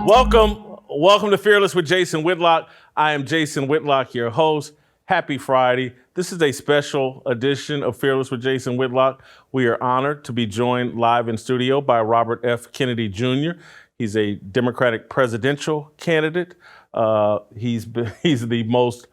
Welcome to Fearless with Jason Whitlock. I am Jason Whitlock, your host. Happy Friday. This is a special edition of Fearless with Jason Whitlock. We are honored to be joined live in studio by Robert F. Kennedy Jr. He's a Democratic presidential candidate. He's the most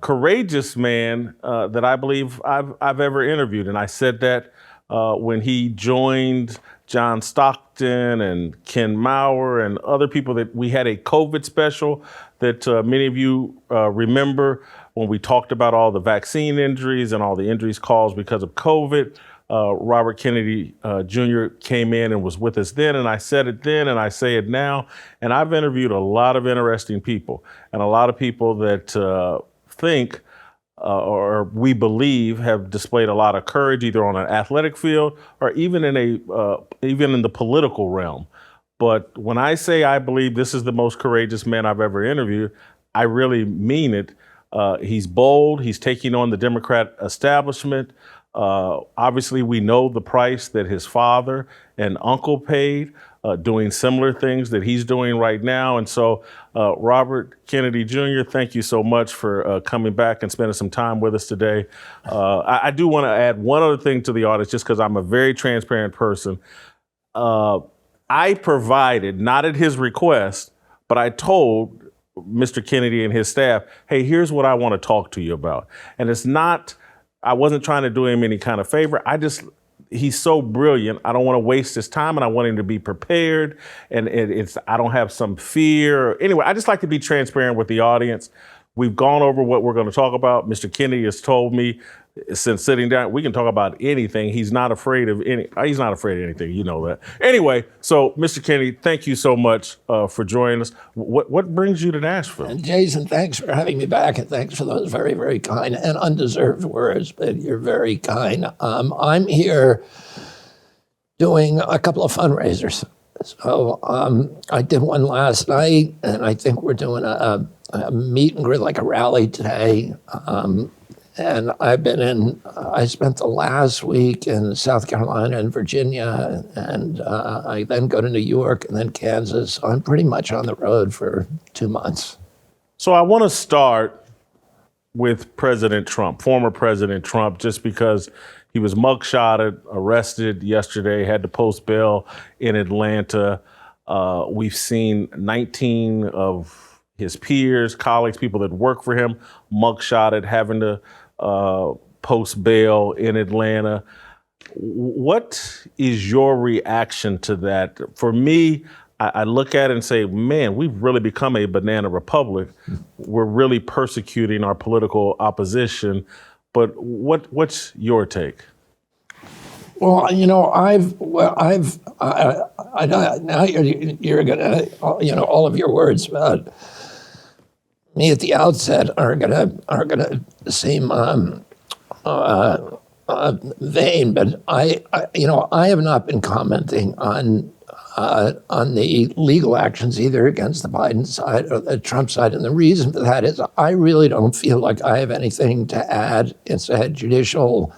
courageous man that I believe I've ever interviewed. And I said that when he joined John Stockton and Ken Maurer and other people, that we had a COVID special that many of you remember when we talked about all the vaccine injuries and all the injuries caused because of COVID. Robert Kennedy Jr. came in and was with us then, and I said it then and I say it now. And I've interviewed a lot of interesting people and a lot of people that think or we believe have displayed a lot of courage, either on an athletic field or even in the political realm. But when I say I believe this is the most courageous man I've ever interviewed, I really mean it. He's bold. He's taking on the Democrat establishment. Obviously, we know the price that his father and uncle paid, doing similar things that he's doing right now. And so, Robert Kennedy Jr., thank you so much for coming back and spending some time with us today. I do want to add one other thing to the audience, just because I'm a very transparent person. I provided, not at his request, but I told Mr. Kennedy and his staff, hey, here's what I want to talk to you about. And it's not, I wasn't trying to do him any kind of favor. He's so brilliant. I don't want to waste his time, and I want him to be prepared. And I don't have some fear. Anyway, I just like to be transparent with the audience. We've gone over what we're going to talk about. Mr. Kennedy has told me since sitting down, we can talk about anything. He's not afraid of anything. You know that. Anyway, so Mr. Kennedy, thank you so much for joining us. What brings you to Nashville? And Jason, thanks for having me back, and thanks for those very, very kind and undeserved words, but you're very kind. I'm here doing a couple of fundraisers. So I did one last night, and I think we're doing a meet and greet, like a rally today. And I spent the last week in South Carolina and Virginia, and I then go to New York and then Kansas. So I'm pretty much on the road for 2 months. So I want to start with President Trump, former President Trump, just because he was mugshotted, arrested yesterday, had to post bail in Atlanta. We've seen 19 of his peers, colleagues, people that work for him, mugshotted, having to post bail in Atlanta. What is your reaction to that? For me, I look at it and say, man, we've really become a banana republic. We're really persecuting our political opposition. But what's your take? Well, now you're gonna, all of your words about me at the outset are gonna seem vain, but I have not been commenting on the legal actions either against the Biden side or the Trump side, and the reason for that is I really don't feel like I have anything to add. It's a judicial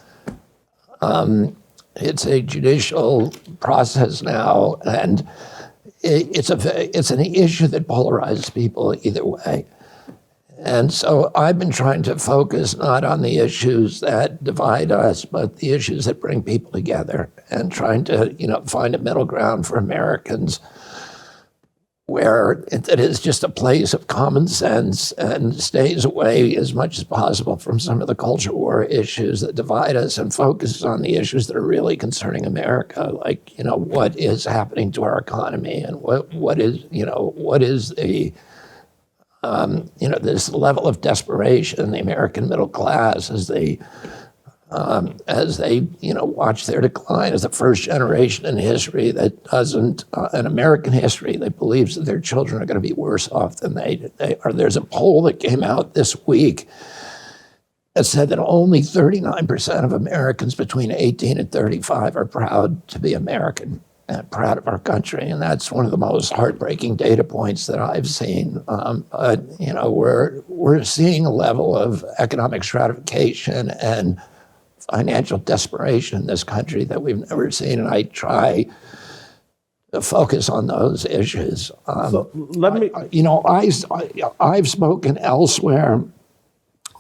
process now, and it's an issue that polarizes people either way. And so I've been trying to focus not on the issues that divide us, but the issues that bring people together, and trying to, find a middle ground for Americans where it is just a place of common sense and stays away as much as possible from some of the culture war issues that divide us, and focuses on the issues that are really concerning America, like, what is happening to our economy, and what is the this level of desperation in the American middle class as they watch their decline as the first generation in history that doesn't, in American history, that believes that their children are going to be worse off than they are. There's a poll that came out this week that said that only 39% of Americans between 18 and 35 are proud to be American and proud of our country, and that's one of the most heartbreaking data points that I've seen. We're seeing a level of economic stratification and financial desperation in this country that we've never seen, and I try focus on those issues. Let me. I've spoken elsewhere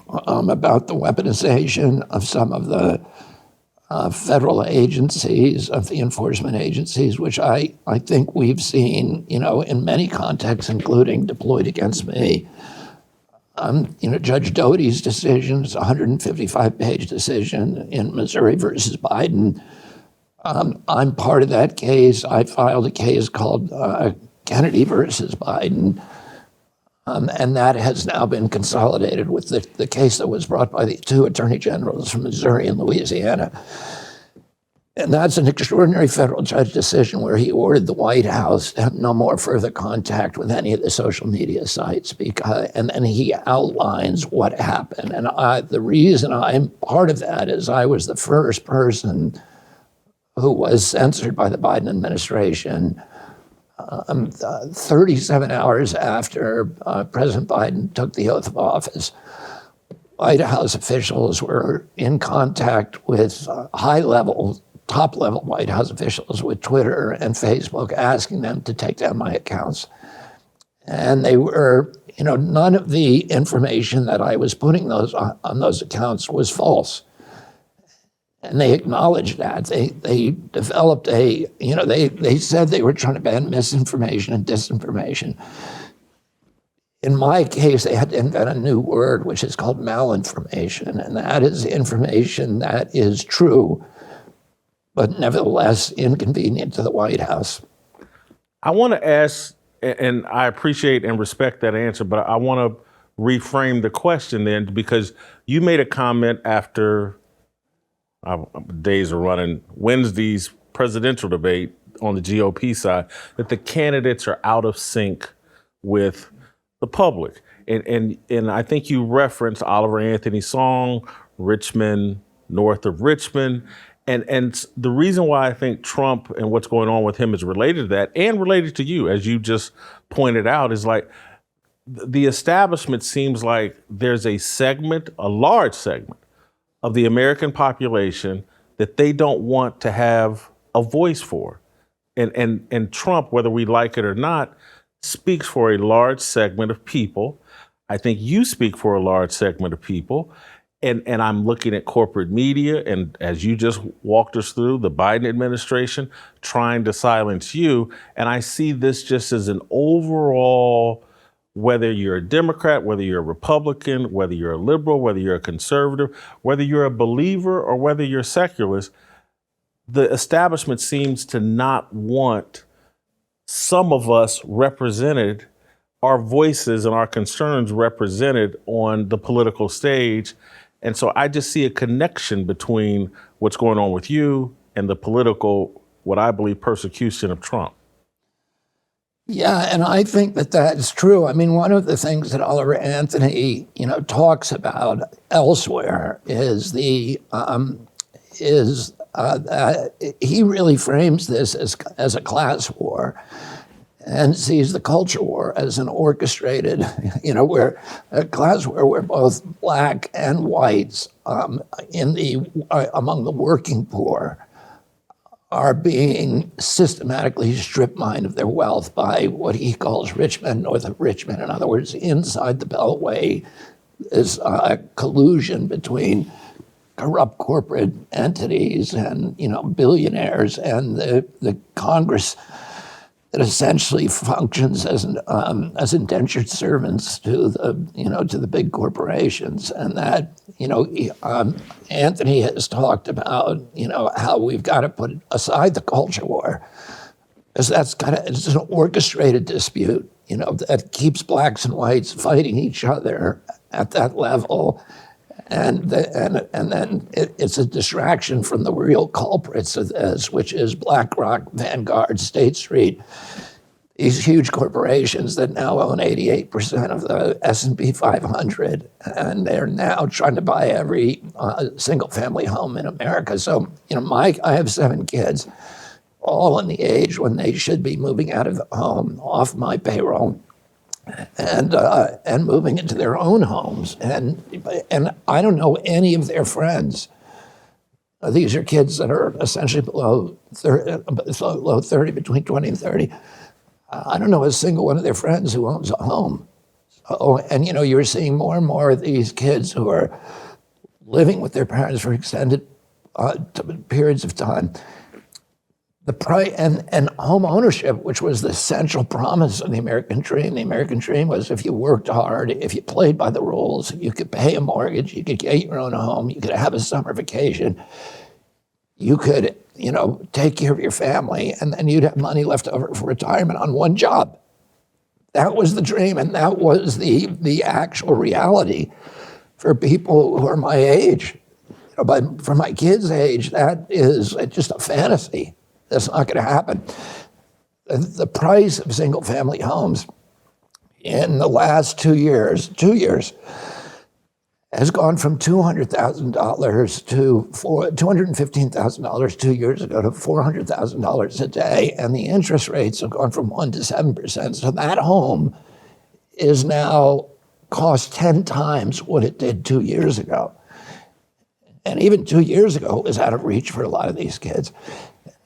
about the weaponization of some of the federal agencies, of the enforcement agencies, which I think we've seen, in many contexts, including deployed against me. Judge Doty's decision is a 155-page decision in Missouri versus Biden. I'm part of that case. I filed a case called Kennedy versus Biden, and that has now been consolidated with the case that was brought by the two attorney generals from Missouri and Louisiana. And that's an extraordinary federal judge decision where he ordered the White House to have no more further contact with any of the social media sites, and then he outlines what happened. And the reason I'm part of that is I was the first person who was censored by the Biden administration 37 hours after President Biden took the oath of office. White House officials were in contact with top-level White House officials with Twitter and Facebook, asking them to take down my accounts. And they were, none of the information that I was putting on those accounts was false. And they acknowledged that. They developed they said they were trying to ban misinformation and disinformation. In my case, they had to invent a new word, which is called malinformation. And that is information that is true, but nevertheless inconvenient to the White House. I want to ask, and I appreciate and respect that answer, but I want to reframe the question then, because you made a comment after days are running, Wednesday's presidential debate on the GOP side, that the candidates are out of sync with the public. And I think you referenced Oliver Anthony's song, Men North of Richmond. And the reason why I think Trump and what's going on with him is related to that, and related to you, as you just pointed out, is like the establishment seems like there's a large segment of the American population that they don't want to have a voice for. And Trump, whether we like it or not, speaks for a large segment of people. I think you speak for a large segment of people. And I'm looking at corporate media, and as you just walked us through, the Biden administration trying to silence you. And I see this just as an overall, whether you're a Democrat, whether you're a Republican, whether you're a liberal, whether you're a conservative, whether you're a believer or whether you're secularist, the establishment seems to not want some of us represented, our voices and our concerns represented on the political stage. And so I just see a connection between what's going on with you and the political, what I believe, persecution of Trump. Yeah, and I think that that's true. I mean, one of the things that Oliver Anthony, talks about elsewhere is that he really frames this as a class war, and sees the culture war as an orchestrated, where a class war where both black and whites among the working poor are being systematically stripped mined of their wealth by what he calls Men North of Richmond. In other words, inside the Beltway is a collusion between corrupt corporate entities and billionaires and the Congress that essentially functions as indentured servants to the big corporations. And that Anthony has talked about how we've got to put aside the culture war, because it's an orchestrated dispute that keeps blacks and whites fighting each other at that level. And then it's a distraction from the real culprits of this, which is BlackRock, Vanguard, State Street, these huge corporations that now own 88% of the S&P 500, and they're now trying to buy every single-family home in America. So, I have 7 kids, all in the age when they should be moving out of the home, off my payroll, and moving into their own homes. And I don't know any of their friends These are kids that are essentially below 30, between 20 and 30. I don't know a single one of their friends who owns a home. And you're seeing more and more of these kids who are living with their parents for extended periods of time. And home ownership, which was the central promise of the American dream. The American dream was if you worked hard, if you played by the rules, you could pay a mortgage, you could get your own home, you could have a summer vacation, you could, take care of your family, and then you'd have money left over for retirement on one job. That was the dream, and that was the actual reality for people who are my age. But for my kids' age, that is just a fantasy. That's not going to happen. The price of single-family homes in the last 2 years, has gone from $200,000 to $215,000 2 years ago to $400,000 a day, and the interest rates have gone from 1% to 7%. So that home is now cost 10 times what it did 2 years ago. And even 2 years ago, it was out of reach for a lot of these kids.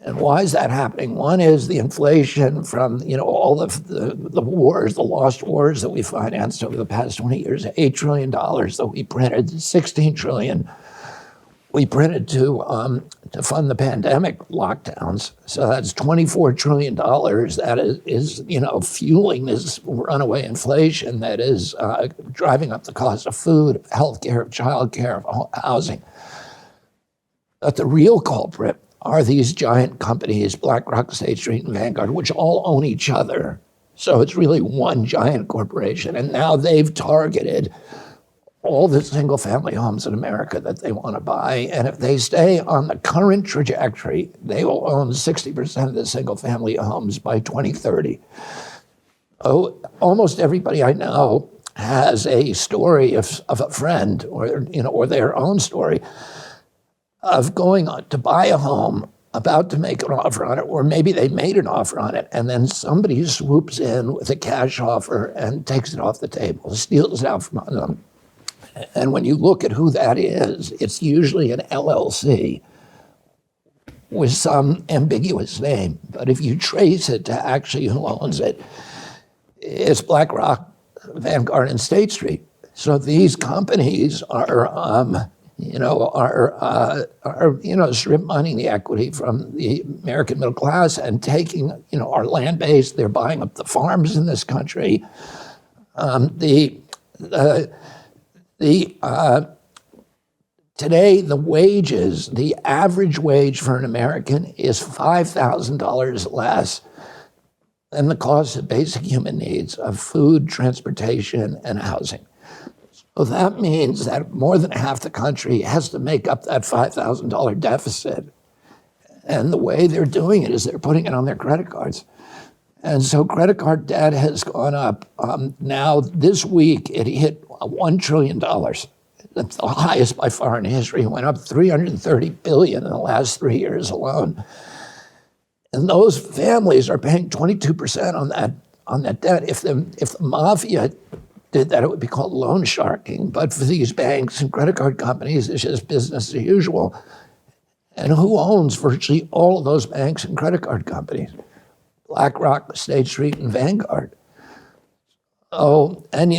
And why is that happening? One is the inflation from all of the wars, the lost wars that we financed over the past 20 years. $8 trillion that we printed, $16 trillion we printed to fund the pandemic lockdowns. So that's $24 trillion that is fueling this runaway inflation that is driving up the cost of food, healthcare, childcare, housing. But the real culprit are these giant companies, BlackRock, State Street, and Vanguard, which all own each other. So it's really one giant corporation. And now they've targeted all the single-family homes in America that they want to buy. And if they stay on the current trajectory, they will own 60% of the single-family homes by 2030. Oh, almost everybody I know has a story of a friend or their own story of going on to buy a home, about to make an offer on it, or maybe they made an offer on it, and then somebody swoops in with a cash offer and takes it off the table, steals it out from under them. And when you look at who that is, it's usually an LLC with some ambiguous name. But if you trace it to actually who owns it, it's BlackRock, Vanguard, and State Street. So these companies are strip mining the equity from the American middle class and taking, our land base. They're buying up the farms in this country. Today, the wages, the average wage for an American is $5,000 less than the cost of basic human needs of food, transportation, and housing. So that means that more than half the country has to make up that $5,000 deficit. And the way they're doing it is they're putting it on their credit cards. And so credit card debt has gone up. Now, this week, it hit $1 trillion. That's the highest by far in history. It went up $330 billion in the last 3 years alone. And those families are paying 22% on that debt. If the mafia did that, it would be called loan sharking. But for these banks and credit card companies, it's just business as usual. And who owns virtually all of those banks and credit card companies? BlackRock, State Street, and Vanguard. Oh, and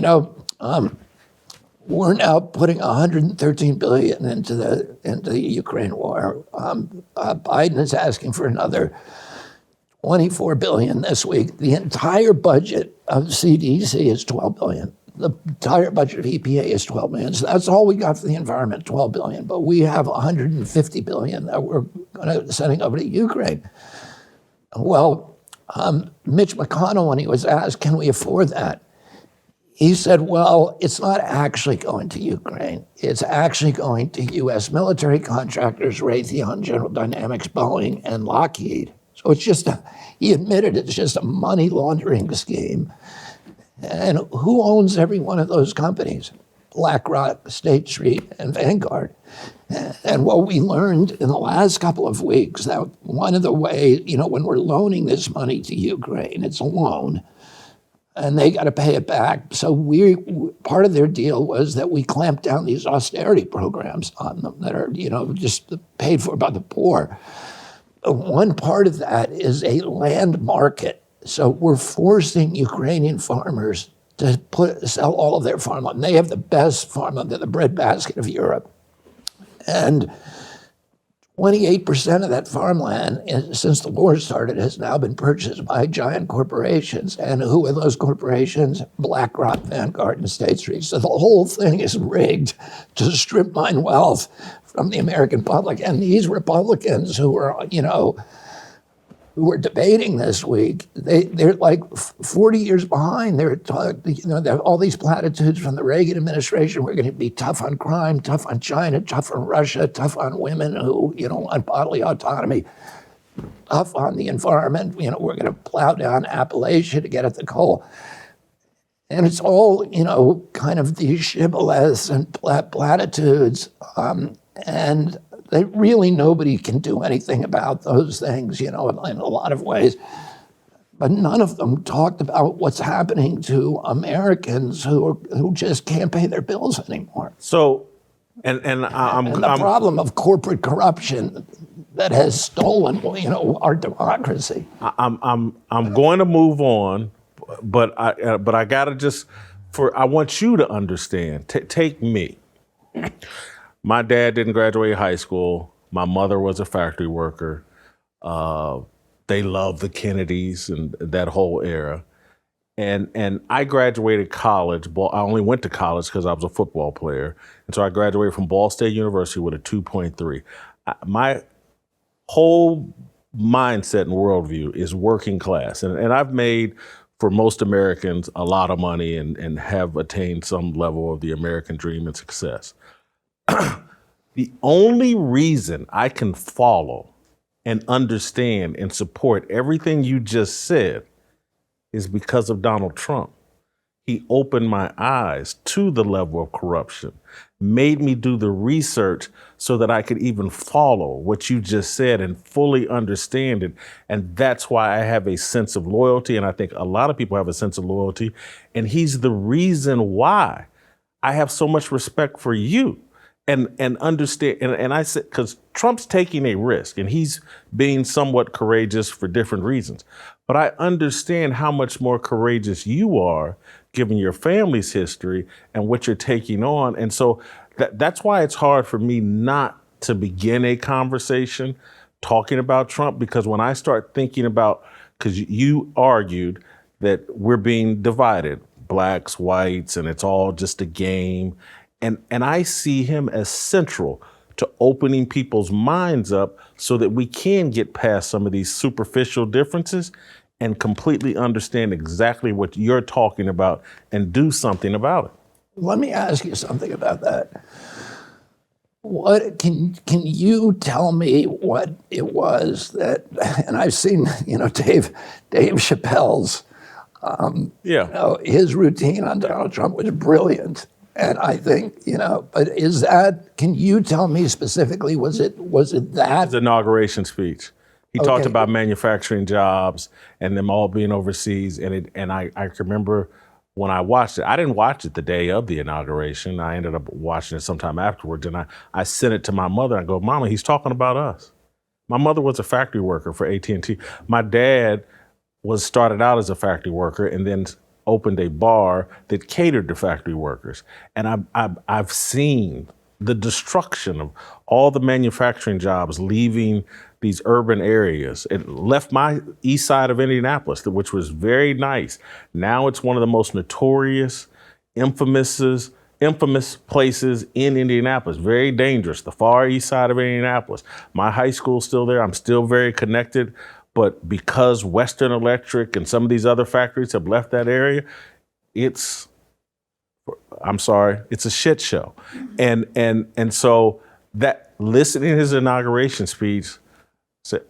we're now putting $113 billion into the Ukraine war. Biden is asking for another $24 billion this week. The entire budget of CDC is $12 billion. The entire budget of EPA is $12 billion. So that's all we got for the environment, $12 billion. But we have $150 billion that we're sending over to Ukraine. Well, Mitch McConnell, when he was asked, can we afford that? He said, well, it's not actually going to Ukraine. It's actually going to U.S. military contractors, Raytheon, General Dynamics, Boeing, and Lockheed. So it's just, he admitted it's just a money laundering scheme. And who owns every one of those companies? BlackRock, State Street, and Vanguard. And what we learned in the last couple of weeks, that one of the ways, when we're loaning this money to Ukraine, it's a loan. and they got to pay it back. So part of their deal was that we clamped down these austerity programs on them that are, just paid for by the poor. One part of that is a land market. So we're forcing Ukrainian farmers to sell all of their farmland. They have the best farmland. They're the breadbasket of Europe. And 28% of that farmland, since the war started, has now been purchased by giant corporations. And who are those corporations? BlackRock, Vanguard, and State Street. So the whole thing is rigged to strip mine wealth from the American public. And these Republicans who were debating this week, they're like 40 years behind. They're they have all these platitudes from the Reagan administration. We're going to be tough on crime, tough on China, tough on Russia, tough on women who want bodily autonomy, tough on the environment. We're going to plow down Appalachia to get at the coal. And it's all kind of these shibboleths and platitudes, and nobody can do anything about those things, in a lot of ways. But none of them talked about what's happening to Americans who just can't pay their bills anymore. So, and the problem of corporate corruption that has stolen, our democracy. I'm going to move on, but I gotta I want you to understand. Take me. My dad didn't graduate high school. My mother was a factory worker. They loved the Kennedys and that whole era. And I graduated college. I only went to college because I was a football player. And so I graduated from Ball State University with a 2.3. My whole mindset and worldview is working class. And I've made, for most Americans, a lot of money and have attained some level of the American dream and success. The only reason I can follow and understand and support everything you just said is because of Donald Trump. He opened my eyes to the level of corruption, made me do the research so that I could even follow what you just said and fully understand it. And that's why I have a sense of loyalty. And I think a lot of people have a sense of loyalty. And he's the reason why I have so much respect for you. And understand, and I said, because Trump's taking a risk and he's being somewhat courageous for different reasons. But I understand how much more courageous you are, given your family's history and what you're taking on. And so that's why it's hard for me not to begin a conversation talking about Trump, because when I start thinking about, because you argued that we're being divided, blacks, whites, and it's all just a game. And I see him as central to opening people's minds up so that we can get past some of these superficial differences and completely understand exactly what you're talking about and do something about it. Let me ask you something about that. What can you tell me what it was that, and I've seen, Dave Chappelle's, his routine on Donald Trump was brilliant. And I think, but can you tell me specifically, was it that? His inauguration speech. He talked about manufacturing jobs and them all being overseas. And I remember when I watched it, I didn't watch it the day of the inauguration. I ended up watching it sometime afterwards. And I sent it to my mother. I go, Mama, he's talking about us. My mother was a factory worker for AT&T. My dad started out as a factory worker and then opened a bar that catered to factory workers. And I've seen the destruction of all the manufacturing jobs leaving these urban areas. It left my east side of Indianapolis, which was very nice. Now it's one of the most notorious, infamous places in Indianapolis, very dangerous, the far east side of Indianapolis. My high school's still there. I'm still very connected. But because Western Electric and some of these other factories have left that area, it's a shit show. And so that listening to his inauguration speech,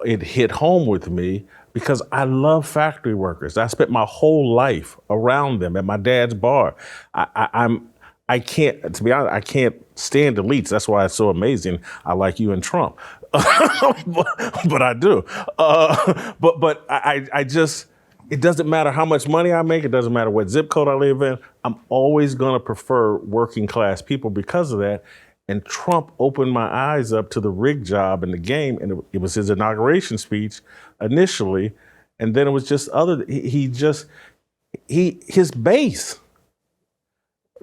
it hit home with me because I love factory workers. I spent my whole life around them at my dad's bar. I can't, to be honest, I can't stand elites. That's why it's so amazing. I like you and Trump. but I do. But I just, it doesn't matter how much money I make. It doesn't matter what zip code I live in. I'm always going to prefer working class people because of that. And Trump opened my eyes up to the rig job in the game. And it was his inauguration speech initially. And then it was just his base,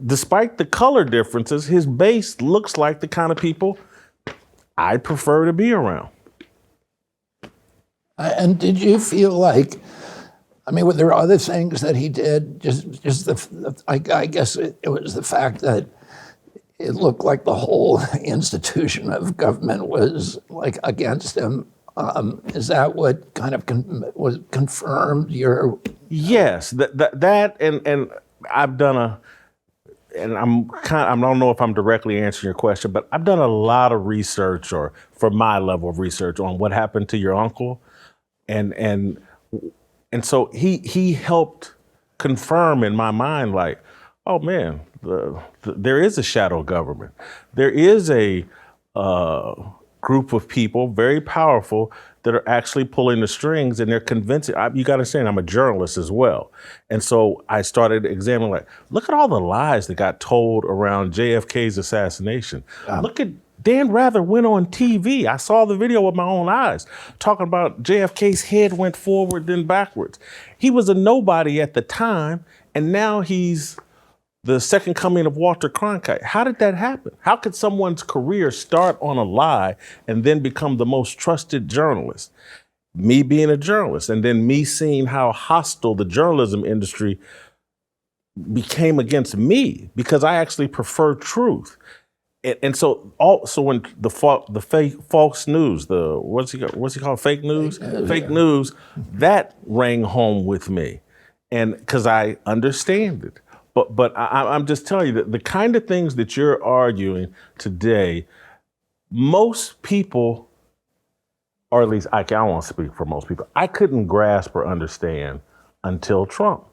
despite the color differences, his base looks like the kind of people I prefer to be around. And did you feel like, I mean, were there other things that he did? I guess it was the fact that it looked like the whole institution of government was like against him. Is that what kind of was confirmed your? Yes, that and I've done and I don't know if I'm directly answering your question, but I've done a lot of research, or for my level of research, on what happened to your uncle, and so he helped confirm in my mind, like, oh man, there is a shadow government. There is a group of people, very powerful, that are actually pulling the strings, and they're convincing. You got to understand, I'm a journalist as well. And so I started examining, like, look at all the lies that got told around JFK's assassination. Look at Dan Rather went on TV. I saw the video with my own eyes, talking about JFK's head went forward, then backwards. He was a nobody at the time, and now he's the second coming of Walter Cronkite. How did that happen? How could someone's career start on a lie and then become the most trusted journalist? Me being a journalist, and then me seeing how hostile the journalism industry became against me, because I actually prefer truth. And so when the fake false news, what's he called, fake news, that rang home with me, and because I understand it. But I'm just telling you that the kind of things that you're arguing today, most people, or at least I don't want to speak for most people, I couldn't grasp or understand until Trump.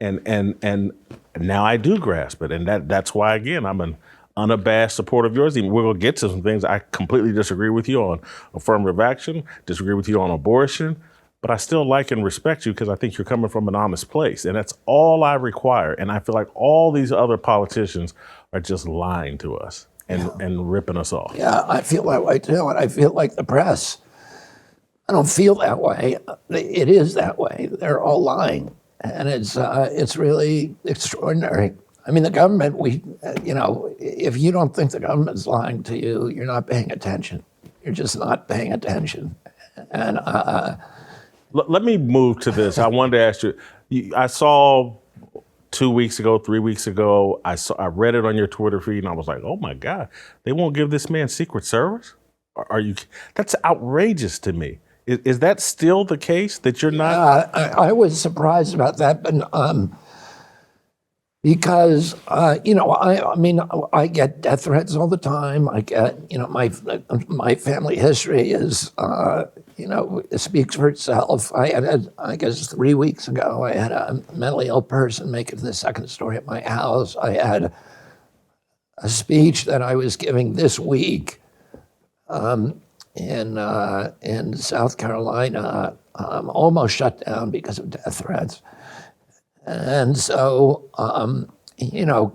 And now I do grasp it. And that's why, again, I'm an unabashed supporter of yours. Even we're going to get to some things I completely disagree with you on: affirmative action, disagree with you on abortion. But I still like and respect you because I think you're coming from an honest place. And that's all I require. And I feel like all these other politicians are just lying to us and ripping us off. Yeah, I feel that way too. And I feel like the press, I don't feel that way. It is that way. They're all lying. And it's really extraordinary. I mean, the government, if you don't think the government's lying to you, you're not paying attention. You're just not paying attention. And let me move to this. I wanted to ask you, I saw 2 weeks ago, 3 weeks ago, I read it on your Twitter feed, and I was like, oh my God, they won't give this man Secret Service? That's outrageous to me. Is that still the case, that you're not? I was surprised about that, but because I get death threats all the time. I get, my family history is, it speaks for itself. I guess 3 weeks ago, I had a mentally ill person make it to the second story at my house. I had a speech that I was giving this week in South Carolina, almost shut down because of death threats. And so,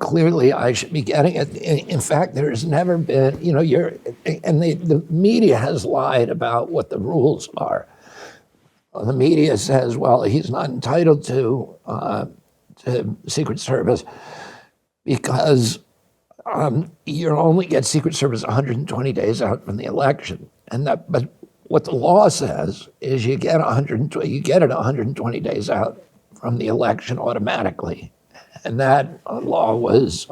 clearly I should be getting it. In fact, there's never been, the media has lied about what the rules are. The media says, well, he's not entitled to Secret Service because you only get Secret Service 120 days out from the election. But what the law says is you get it 120 days out from the election automatically. And that law was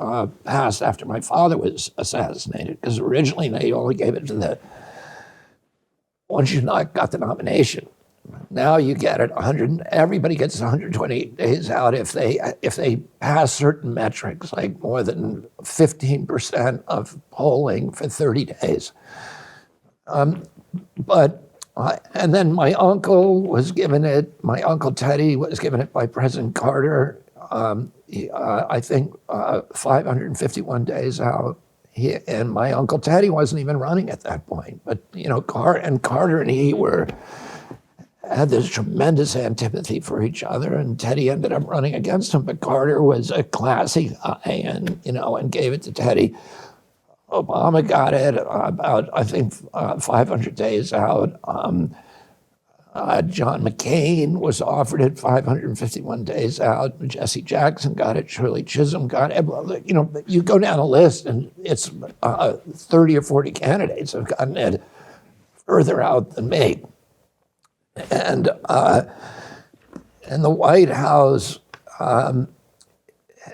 passed after my father was assassinated, because originally they only gave it to once you got the nomination. Now you get it everybody gets 120 days out if they pass certain metrics, like more than 15% of polling for 30 days. And then my uncle was given it, my Uncle Teddy was given it by President Carter, I think 551 days out. And my Uncle Teddy wasn't even running at that point. But, Carter and he had this tremendous antipathy for each other, and Teddy ended up running against him. But Carter was a classy guy, and and gave it to Teddy. Obama got it about, I think, 500 days out. John McCain was offered it 551 days out. Jesse Jackson got it. Shirley Chisholm got it. You go down a list, and it's 30 or 40 candidates have gotten it further out than me. And the White House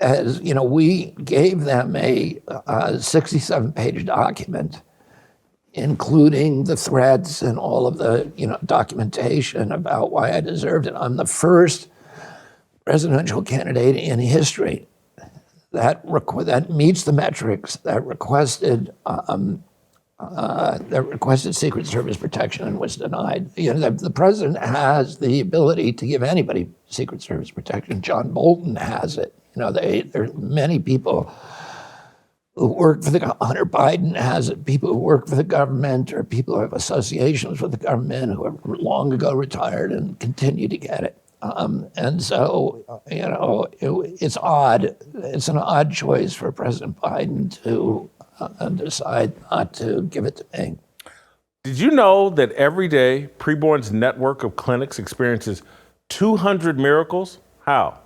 we gave them a 67-page document, including the threats and all of the documentation about why I deserved it. I'm the first presidential candidate in history that meets the metrics that requested Secret Service protection and was denied. The president has the ability to give anybody Secret Service protection. John Bolton has it. There are many people who work for Hunter Biden has it. People who work for the government or people who have associations with the government who have long ago retired and continue to get it. And so, it's odd. It's an odd choice for President Biden to decide not to give it to me. Did you know that every day Preborn's network of clinics experiences 200 miracles? How?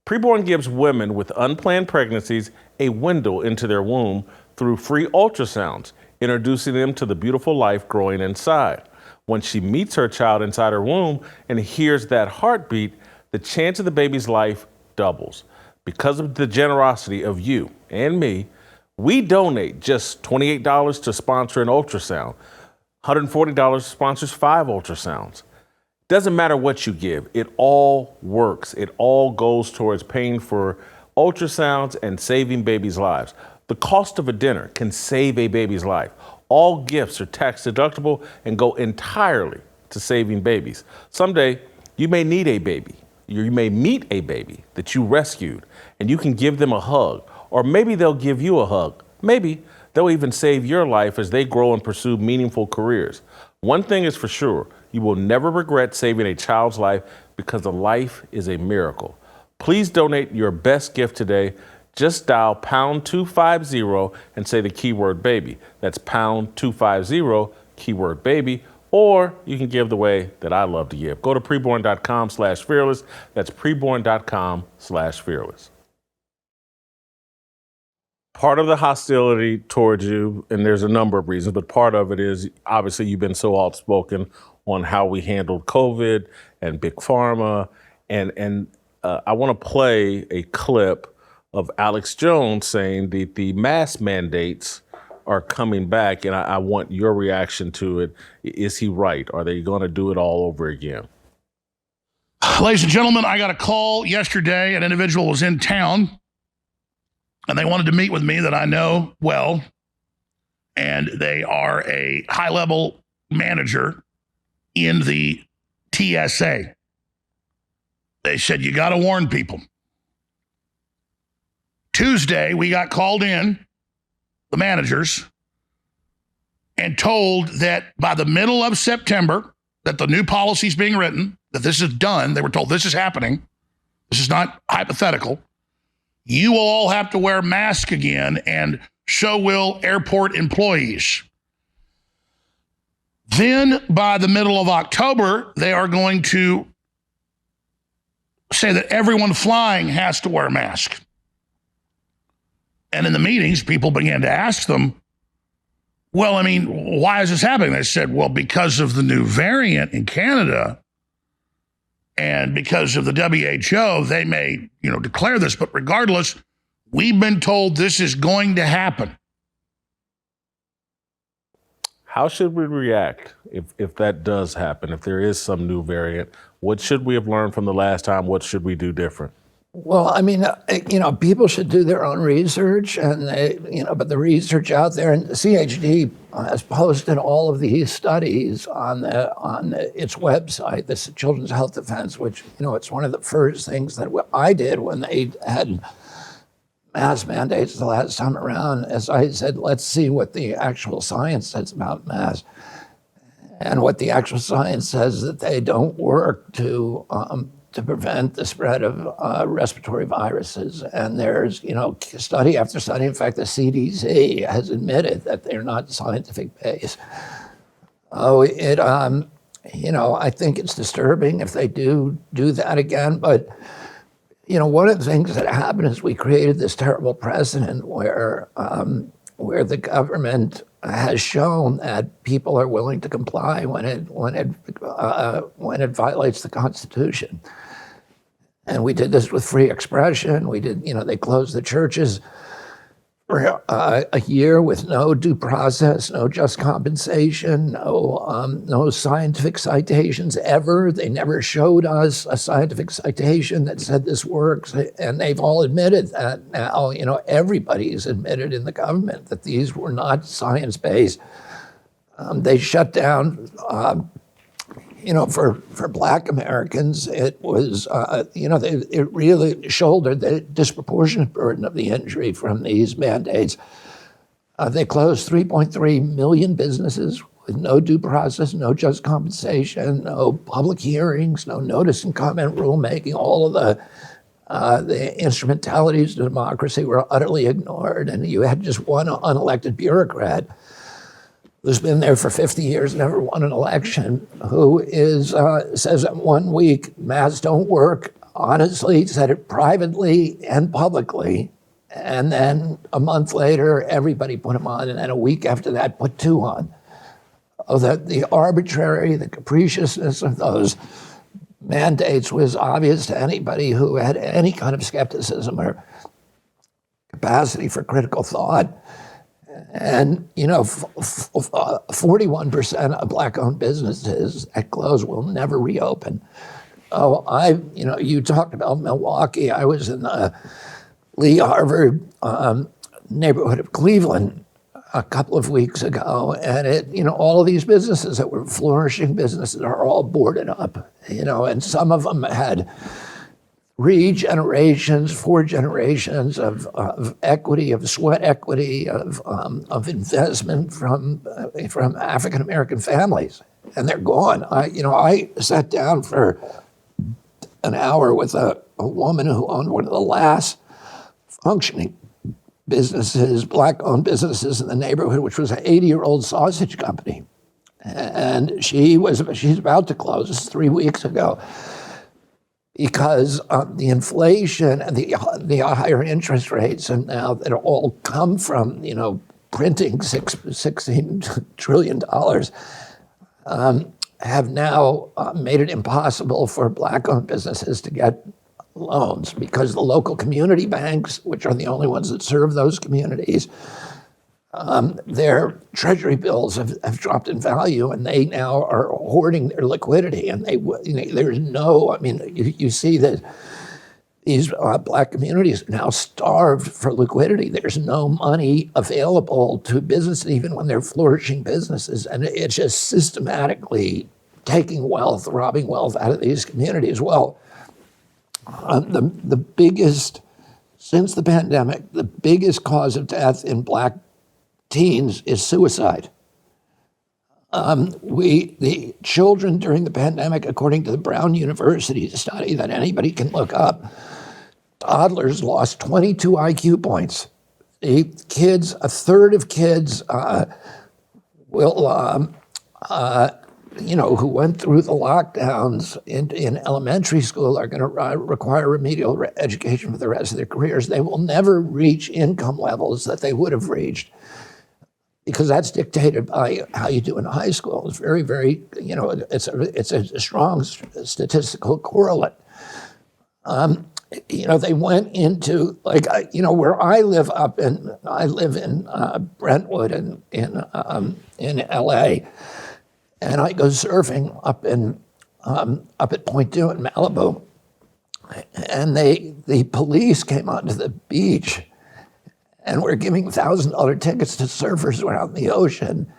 Preborn gives women with unplanned pregnancies a window into their womb through free ultrasounds, introducing them to the beautiful life growing inside. When she meets her child inside her womb and hears that heartbeat, the chance of the baby's life doubles. Because of the generosity of you and me, we donate just $28 to sponsor an ultrasound. $140 sponsors 5 ultrasounds. Doesn't matter what you give, it all works. It all goes towards paying for ultrasounds and saving babies' lives. The cost of a dinner can save a baby's life. All gifts are tax deductible and go entirely to saving babies. Someday, you may need a baby. You may meet a baby that you rescued, and you can give them a hug, or maybe they'll give you a hug. Maybe they'll even save your life as they grow and pursue meaningful careers. One thing is for sure, you will never regret saving a child's life because a life is a miracle. Please donate your best gift today. Just dial pound 250 and say the keyword baby. That's pound 250, keyword baby, or you can give the way that I love to give. Go to preborn.com/fearless. That's preborn.com/fearless. Part of the hostility towards you, and there's a number of reasons, but part of it is obviously you've been so outspoken on how we handled COVID and Big Pharma. And I want to play a clip of Alex Jones saying that the mask mandates are coming back, and I want your reaction to it. Is he right? Are they going to do it all over again? Ladies and gentlemen, I got a call yesterday. An individual was in town, and they wanted to meet with me that I know well, and they are a high-level manager in the TSA. They said, you got to warn people. Tuesday, we got called in, the managers, and told that by the middle of September, that the new policy is being written, that this is done. They were told this is happening. This is not hypothetical. You will all have to wear masks again, and so will airport employees. Then by the middle of October, they are going to say that everyone flying has to wear a mask. And in the meetings, people began to ask them, well, I mean, why is this happening? They said, well, because of the new variant in Canada and because of the WHO, they may, declare this. But regardless, we've been told this is going to happen. How should we react if that does happen, if there is some new variant? What should we have learned from the last time? What should we do different? Well, I mean, people should do their own research, and but the research out there, and CHD has posted all of these studies on its website, this Children's Health Defense, which it's one of the first things that I did when they had mask mandates the last time around. As I said, let's see what the actual science says about masks. And what the actual science says that they don't work to prevent the spread of respiratory viruses. And there's, study after study. In fact, the CDC has admitted that they're not scientific based. I think it's disturbing if they do that again. But, one of the things that happened is we created this terrible precedent where the government has shown that people are willing to comply when it violates the Constitution. And we did this with free expression. We did, they closed the churches for a year with no due process, no just compensation, no scientific citations ever. They never showed us a scientific citation that said this works. And they've all admitted that now, everybody's admitted in the government that these were not science-based. They shut down, for Black Americans, it was, it really shouldered the disproportionate burden of the injury from these mandates. They closed 3.3 million businesses with no due process, no just compensation, no public hearings, no notice and comment rulemaking. All of the instrumentalities of democracy were utterly ignored, and you had just one unelected bureaucrat who's been there for 50 years, never won an election, who says that 1 week masks don't work, honestly, said it privately and publicly, and then a month later, everybody put them on, and then a week after that, put 2 on. The arbitrary, the capriciousness of those mandates was obvious to anybody who had any kind of skepticism or capacity for critical thought. And, 41% of Black-owned businesses at close will never reopen. You talked about Milwaukee. I was in the Lee Harvard neighborhood of Cleveland a couple of weeks ago, and all of these businesses that were flourishing businesses are all boarded up, and some of them had 4 generations of equity, of sweat equity, of investment from African American families, and they're gone. I sat down for an hour with a woman who owned one of the last functioning businesses, Black-owned businesses in the neighborhood, which was an 80-year-old sausage company, and she's about to close. This is 3 weeks ago. Because the inflation and the higher interest rates, and now that all come from printing $16 trillion, have now made it impossible for Black-owned businesses to get loans because the local community banks, which are the only ones that serve those communities, their treasury bills have dropped in value, and they now are hoarding their liquidity. And there's no, you see that these Black communities are now starved for liquidity. There's no money available to businesses, even when they're flourishing businesses. And it's just systematically taking wealth, robbing wealth out of these communities. Well, the biggest, since the pandemic, the biggest cause of death in Black teens is suicide. The children during the pandemic, according to the Brown University study that anybody can look up, toddlers lost 22 IQ points. A third of kids who went through the lockdowns in elementary school are going to require remedial education for the rest of their careers. They will never reach income levels that they would have reached, because that's dictated by how you do in high school. It's very, very, it's a strong statistical correlate. They went into, where I live in Brentwood in LA, and I go surfing up at Point Deux in Malibu, and the police came onto the beach and we're giving $1,000 tickets to surfers who are out in the ocean,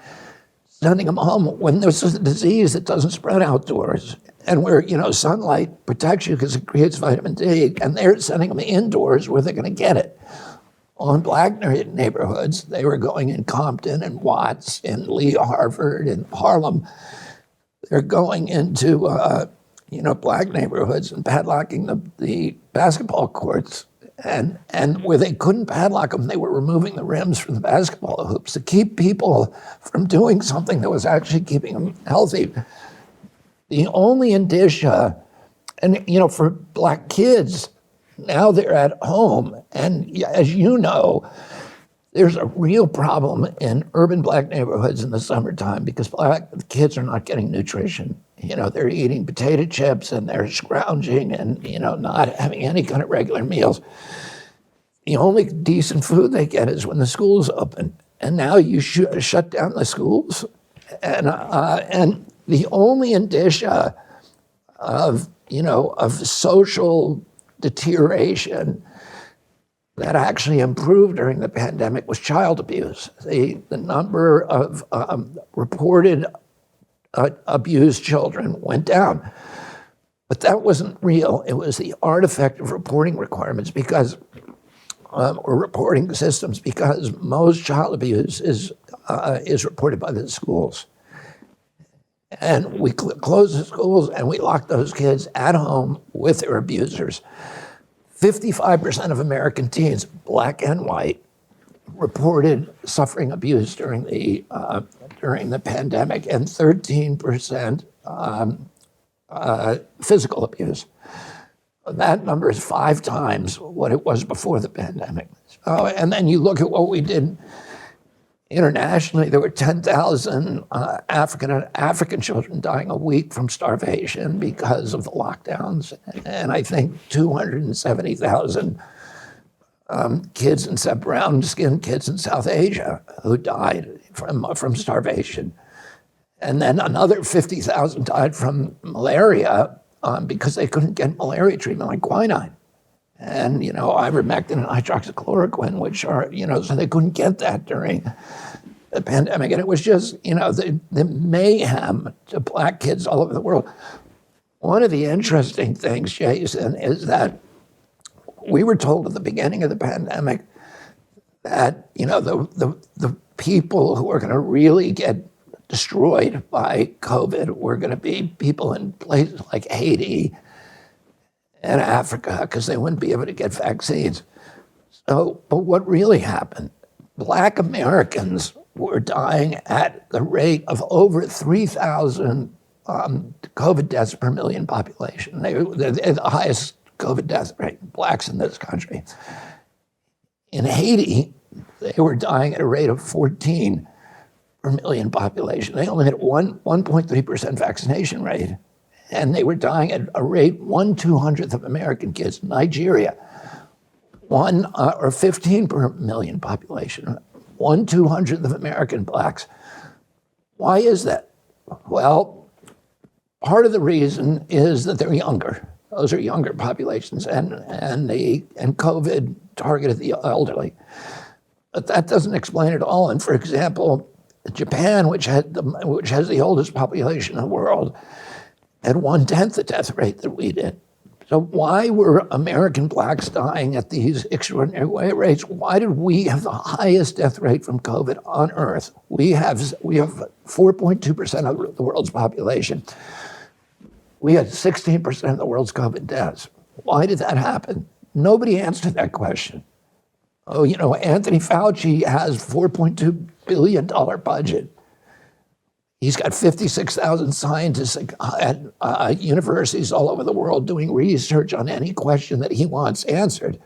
sending them home when this is a disease that doesn't spread outdoors. And where, sunlight protects you because it creates vitamin D, and they're sending them indoors where they're going to get it. On Black neighborhoods, they were going in Compton and Watts and Lee Harvard and Harlem, They're going into, black neighborhoods and padlocking the basketball courts. And where they couldn't padlock them, they were removing the rims from the basketball hoops to keep people from doing something that was actually keeping them healthy. The only indicia, and for black kids, now they're at home. And as you know, there's a real problem in urban black neighborhoods in the summertime because black kids are not getting nutrition. They're eating potato chips and they're scrounging and, not having any kind of regular meals. The only decent food they get is when the schools open. And now you shut down the schools. And the only indicia of social deterioration that actually improved during the pandemic was child abuse. The number of reported abused children went down. But that wasn't real. It was the artifact of reporting requirements or reporting systems, because most child abuse is reported by the schools. And we closed the schools and we locked those kids at home with their abusers. 55% of American teens, black and white, reported suffering abuse during the pandemic, and 13% physical abuse. That number is 5 times what it was before the pandemic. And then you look at what we did internationally. There were 10,000 African children dying a week from starvation because of the lockdowns, and I think 270,000 brown-skinned kids in South Asia who died from starvation. And then another 50,000 died from malaria because they couldn't get malaria treatment like quinine. And, ivermectin and hydroxychloroquine, which are, so they couldn't get that during the pandemic. And it was just, the mayhem to black kids all over the world. One of the interesting things, Jason, is that we were told at the beginning of the pandemic that, the people who are going to really get destroyed by COVID were going to be people in places like Haiti and Africa, because they wouldn't be able to get vaccines. So, but what really happened? Black Americans were dying at the rate of over 3,000 COVID deaths per million population. They're the highest COVID death rate, blacks in this country. In Haiti, they were dying at a rate of 14 per million population. They only had 1.3% vaccination rate. And they were dying at a rate 1/200th of American kids. Nigeria, 15 per million population, 1/200th of American blacks. Why is that? Well, part of the reason is that they're younger. Those are younger populations, and COVID targeted the elderly. But that doesn't explain it all. And for example, Japan, which has the oldest population in the world, had 1/10 the death rate that we did. So why were American blacks dying at these extraordinary rates? Why did we have the highest death rate from COVID on Earth? We have 4.2% of the world's population. We had 16% of the world's COVID deaths. Why did that happen? Nobody answered that question. Anthony Fauci has $4.2 billion budget. He's got 56,000 scientists at universities all over the world doing research on any question that he wants answered.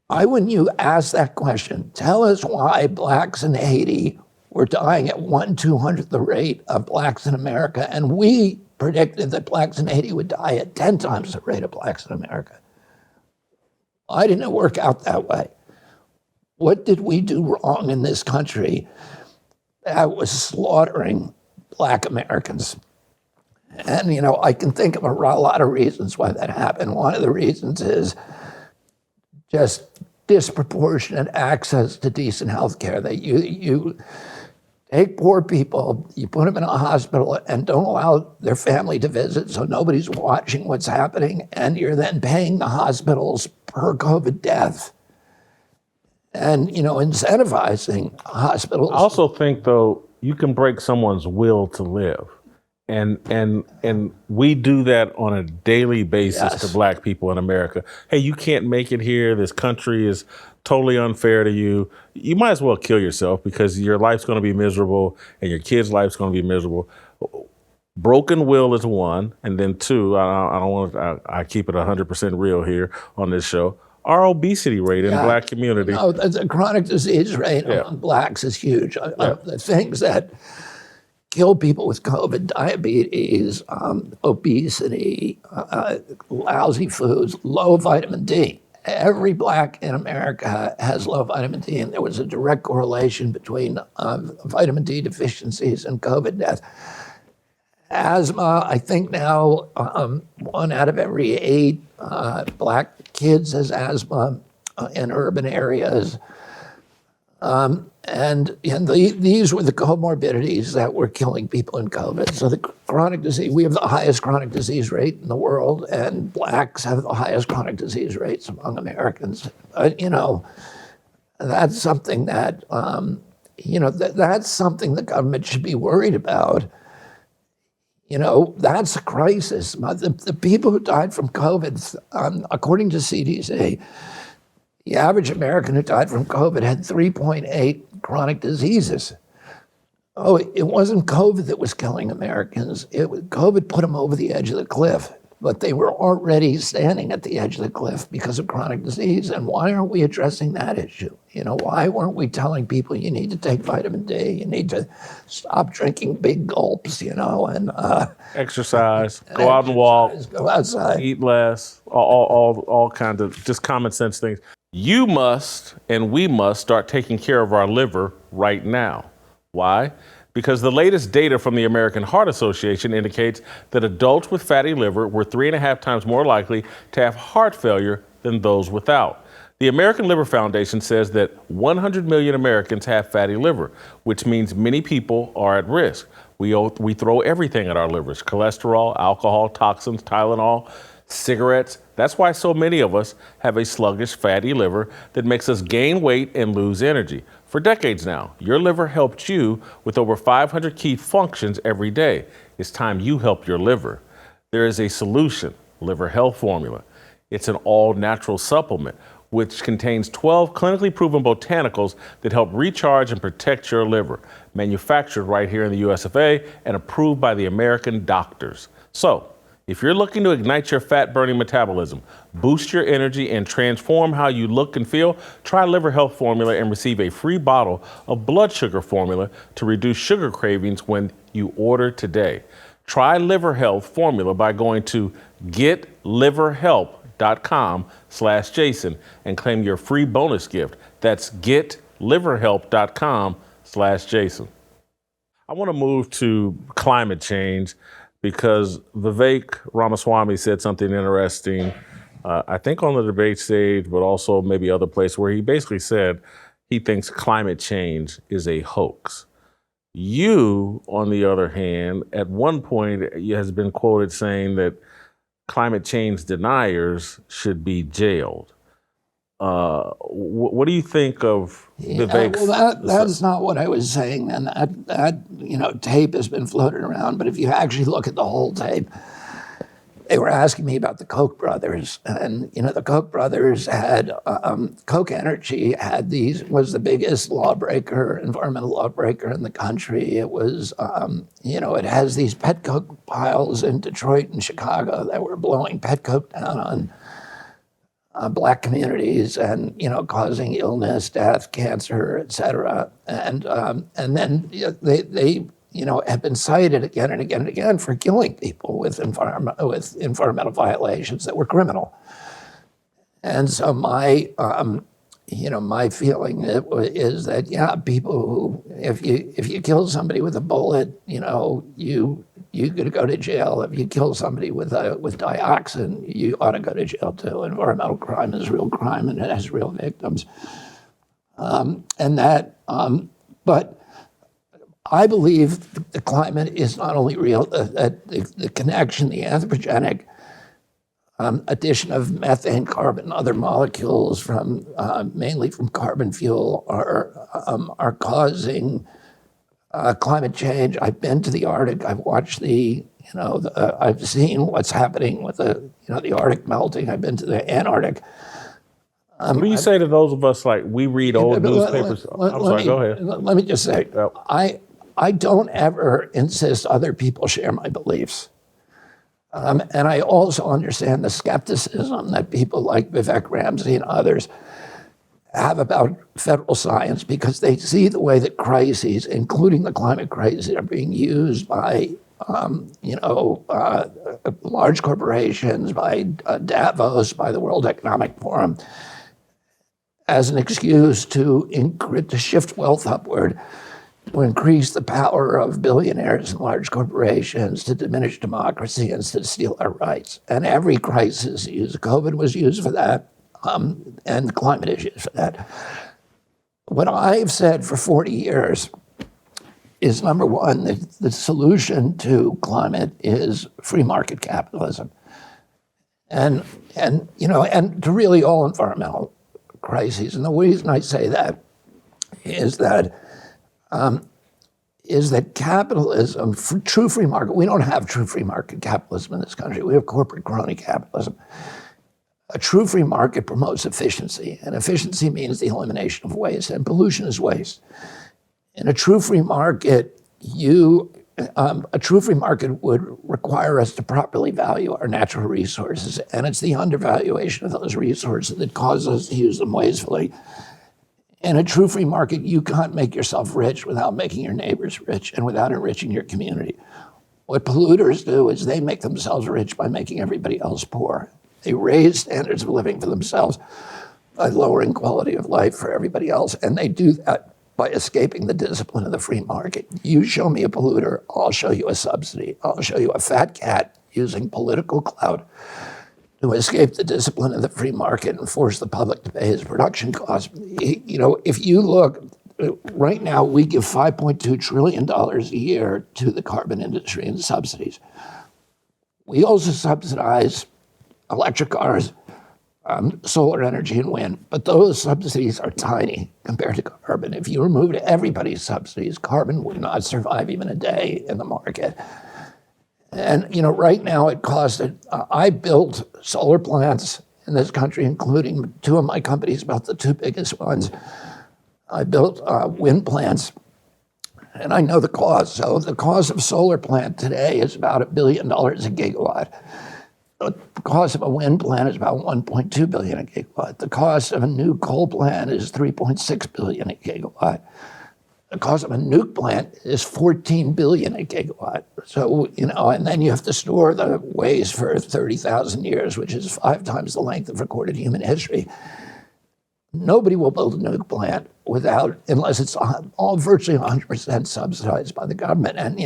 Why wouldn't you ask that question? Tell us why blacks in Haiti were dying at 1/200th the rate of blacks in America, and we predicted that blacks in Haiti would die at 10 times the rate of blacks in America. Why didn't it work out that way? What did we do wrong in this country that was slaughtering black Americans? And, I can think of a lot of reasons why that happened. One of the reasons is just disproportionate access to decent health care. That you take poor people, you put them in a hospital and don't allow their family to visit, so nobody's watching what's happening, and you're then paying the hospitals per COVID death. And, incentivizing hospitals. I also think, though, you can break someone's will to live. And we do that on a daily basis Yes. to black people in America. Hey, you can't make it here. This country is totally unfair to you. You might as well kill yourself because your life's going to be miserable and your kids' life's going to be miserable. Broken will is one, and then two. I don't want. I keep it 100% real here on this show. Our obesity rate in the black community. No, the chronic disease rate among blacks is huge. The things that kill people with COVID, diabetes, obesity, lousy foods, low vitamin D. Every black in America has low vitamin D, and there was a direct correlation between vitamin D deficiencies and COVID death. Asthma, I think now 1 out of every 8 black kids has asthma in urban areas. And these were the comorbidities that were killing people in COVID. So the chronic disease, we have the highest chronic disease rate in the world, and blacks have the highest chronic disease rates among Americans. That's something that, that's something the government should be worried about. That's a crisis. The people who died from COVID, according to CDC, the average American who died from COVID had 3.8 chronic diseases. Oh, it wasn't COVID that was killing Americans. COVID put them over the edge of the cliff, but they were already standing at the edge of the cliff because of chronic disease. And why aren't we addressing that issue? Why weren't we telling people you need to take vitamin D, you need to stop drinking big gulps, and exercise, go out and walk, go outside, eat less, all kinds of just common sense things. You must and we must start taking care of our liver right now. Why? Because the latest data from the American Heart Association indicates that adults with fatty liver were 3.5 times more likely to have heart failure than those without. The American Liver Foundation says that 100 million Americans have fatty liver, which means many people are at risk. We throw everything at our livers: cholesterol, alcohol, toxins, Tylenol, cigarettes. That's why so many of us have a sluggish fatty liver that makes us gain weight and lose energy. For decades now, your liver helped you with over 500 key functions every day. It's time you help your liver. There is a solution, Liver Health Formula. It's an all-natural supplement which contains 12 clinically proven botanicals that help recharge and protect your liver. Manufactured right here in the US of A and approved by the American doctors. So, if you're looking to ignite your fat-burning metabolism, boost your energy, and transform how you look and feel, try Liver Health Formula and receive a free bottle of blood sugar formula to reduce sugar cravings when you order today. Try Liver Health Formula by going to getliverhelp.com/Jason and claim your free bonus gift. That's getliverhelp.com/Jason. I want to move to climate change, because Vivek Ramaswamy said something interesting, I think on the debate stage, but also maybe other places, where he basically said he thinks climate change is a hoax. You, on the other hand, at one point has been quoted saying that climate change deniers should be jailed. What do you think of Vivek's? Well, that's not what I was saying. And that tape has been floated around. But if you actually look at the whole tape, they were asking me about the Koch brothers. And, the Koch brothers had, Koch Energy was the biggest environmental lawbreaker in the country. It was, it has these pet coke piles in Detroit and Chicago that were blowing pet coke down on black communities and, causing illness, death, cancer, et cetera. And then they have been cited again and again and again for killing people with environmental violations that were criminal. And so my feeling is that, people who, if you kill somebody with a bullet, you're going to go to jail. If you kill somebody with dioxin, you ought to go to jail too. Environmental crime is real crime, and it has real victims. But I believe the climate is not only real, the connection, the anthropogenic addition of methane, carbon, and other molecules mainly from carbon fuel are causing climate change. I've been to the Arctic. I've watched I've seen what's happening with the Arctic melting. I've been to the Antarctic. What do you say to those of us like we read old newspapers? I'm sorry, go ahead. Let me just say, I don't ever insist other people share my beliefs. And I also understand the skepticism that people like Vivek Ramsey and others have about federal science because they see the way that crises, including the climate crisis, are being used by large corporations, by Davos, by the World Economic Forum, as an excuse to shift wealth upward, to increase the power of billionaires and large corporations, to diminish democracy and to steal our rights. And every crisis used, COVID was used for that, and climate issues for that. What I've said for 40 years is, number one, the solution to climate is free market capitalism. And to really all environmental crises. And the reason I say that is that capitalism, true free market, we don't have true free market capitalism in this country. We have corporate crony capitalism. A true free market promotes efficiency, and efficiency means the elimination of waste, and pollution is waste. In a true free market, a true free market would require us to properly value our natural resources, and it's the undervaluation of those resources that causes us to use them wastefully. In a true free market, you can't make yourself rich without making your neighbors rich and without enriching your community. What polluters do is they make themselves rich by making everybody else poor. They raise standards of living for themselves by lowering quality of life for everybody else, and they do that by escaping the discipline of the free market. You show me a polluter, I'll show you a subsidy. I'll show you a fat cat using political clout to escape the discipline of the free market and force the public to pay his production costs. If you look, right now we give $5.2 trillion a year to the carbon industry in subsidies. We also subsidize electric cars, solar energy and wind, but those subsidies are tiny compared to carbon. If you removed everybody's subsidies, carbon would not survive even a day in the market. And right now it costs, I built solar plants in this country, including two of my companies, about the two biggest ones. I built wind plants, and I know the cost. So the cost of a solar plant today is about $1 billion a gigawatt. The cost of a wind plant is about $1.2 billion a gigawatt. The cost of a new coal plant is $3.6 billion a gigawatt. The cost of a nuke plant is $14 billion a gigawatt. So, and then you have to store the waste for 30,000 years, which is 5 times the length of recorded human history. Nobody will build a nuke plant unless it's all virtually 100% subsidized by the government. And,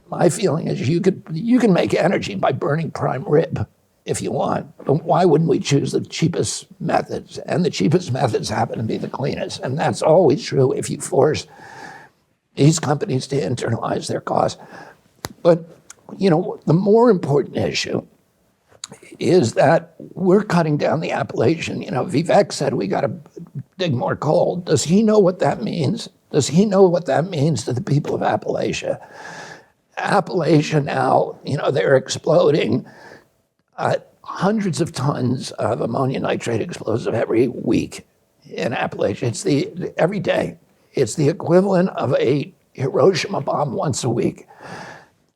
my feeling is you can make energy by burning prime rib if you want, but why wouldn't we choose the cheapest methods? And the cheapest methods happen to be the cleanest. And that's always true if you force these companies to internalize their costs. But, the more important issue is that we're cutting down the Appalachian. Vivek said we got to dig more coal. Does he know what that means? Does he know what that means to the people of Appalachia? Appalachia now, they're exploding hundreds of tons of ammonium nitrate explosive every week in Appalachia. Every day. It's the equivalent of a Hiroshima bomb once a week.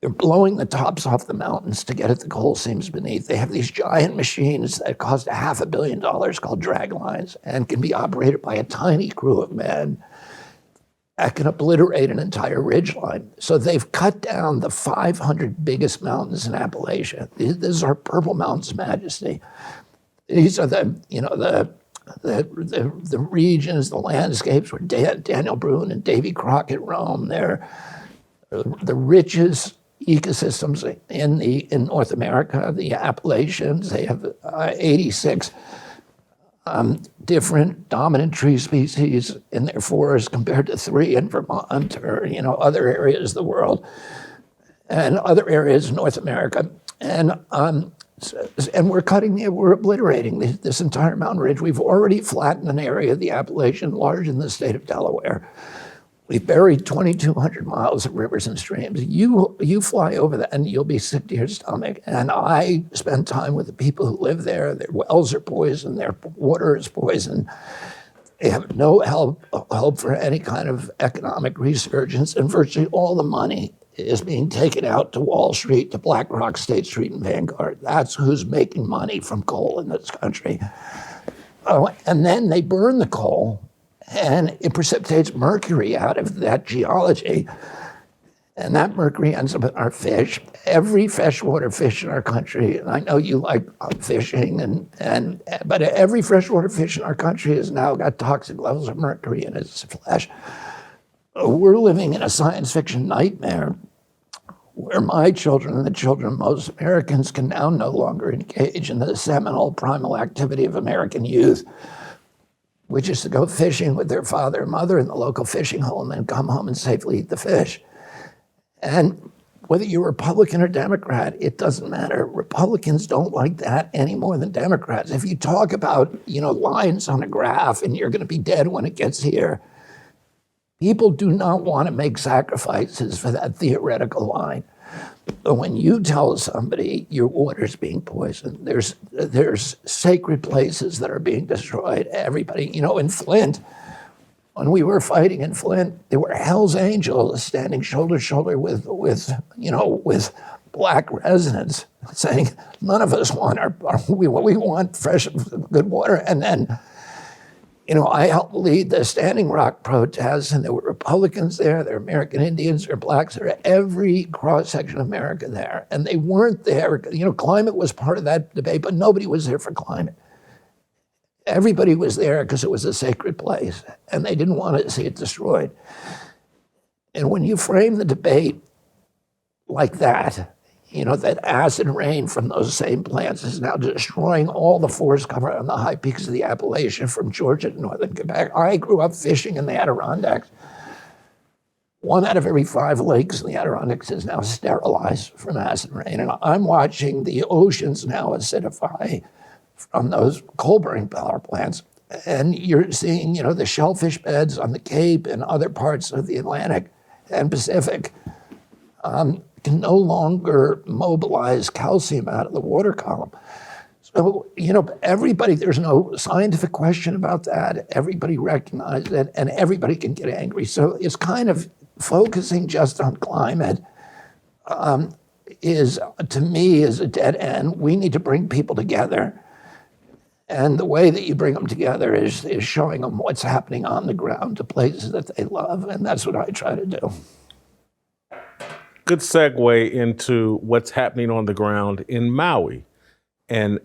They're blowing the tops off the mountains to get at the coal seams beneath. They have these giant machines that cost $500 million called drag lines and can be operated by a tiny crew of men that can obliterate an entire ridgeline. So they've cut down the 500 biggest mountains in Appalachia. These are Purple Mountains Majesty. These are the regions, the landscapes where Daniel Boone and Davy Crockett roam. They're the richest ecosystems in North America, the Appalachians. They have 86 different dominant tree species in their forests compared to 3 in Vermont or other areas of the world and other areas in North America. And we're obliterating this entire mountain ridge. We've already flattened an area of the Appalachian large in the state of Delaware. We buried 2,200 miles of rivers and streams. You fly over that and you'll be sick to your stomach. And I spend time with the people who live there. Their wells are poisoned, their water is poisoned. They have no hope for any kind of economic resurgence, and virtually all the money is being taken out to Wall Street, to BlackRock, State Street, and Vanguard. That's who's making money from coal in this country. Oh, and then they burn the coal, and it precipitates mercury out of that geology. And that mercury ends up in our fish. Every freshwater fish in our country, and I know you like fishing, but every freshwater fish in our country has now got toxic levels of mercury in its flesh. We're living in a science fiction nightmare where my children and the children of most Americans can now no longer engage in the seminal primal activity of American youth, which is to go fishing with their father and mother in the local fishing hole and then come home and safely eat the fish. And whether you're Republican or Democrat, it doesn't matter. Republicans don't like that any more than Democrats. If you talk about, lines on a graph and you're going to be dead when it gets here, people do not want to make sacrifices for that theoretical line. But when you tell somebody your water's being poisoned, there's sacred places that are being destroyed. Everybody, in Flint, when we were fighting in Flint, there were Hell's Angels standing shoulder to shoulder with black residents saying, none of us want we want fresh, good water. And then, I helped lead the Standing Rock protests, and there were Republicans there were American Indians, there were blacks, there were every cross-section of America there. And they weren't there, climate was part of that debate, but nobody was there for climate. Everybody was there because it was a sacred place, and they didn't want to see it destroyed. And when you frame the debate like that, that acid rain from those same plants is now destroying all the forest cover on the high peaks of the Appalachian from Georgia to northern Quebec. I grew up fishing in the Adirondacks. 1 out of every 5 lakes in the Adirondacks is now sterilized from acid rain. And I'm watching the oceans now acidify from those coal-burning power plants. And you're seeing, the shellfish beds on the Cape and other parts of the Atlantic and Pacific can no longer mobilize calcium out of the water column. So, everybody, there's no scientific question about that. Everybody recognizes it, and everybody can get angry. So it's kind of focusing just on climate to me, is a dead end. We need to bring people together. And the way that you bring them together is showing them what's happening on the ground to places that they love. And that's what I try to do. Good segue into what's happening on the ground in Maui. And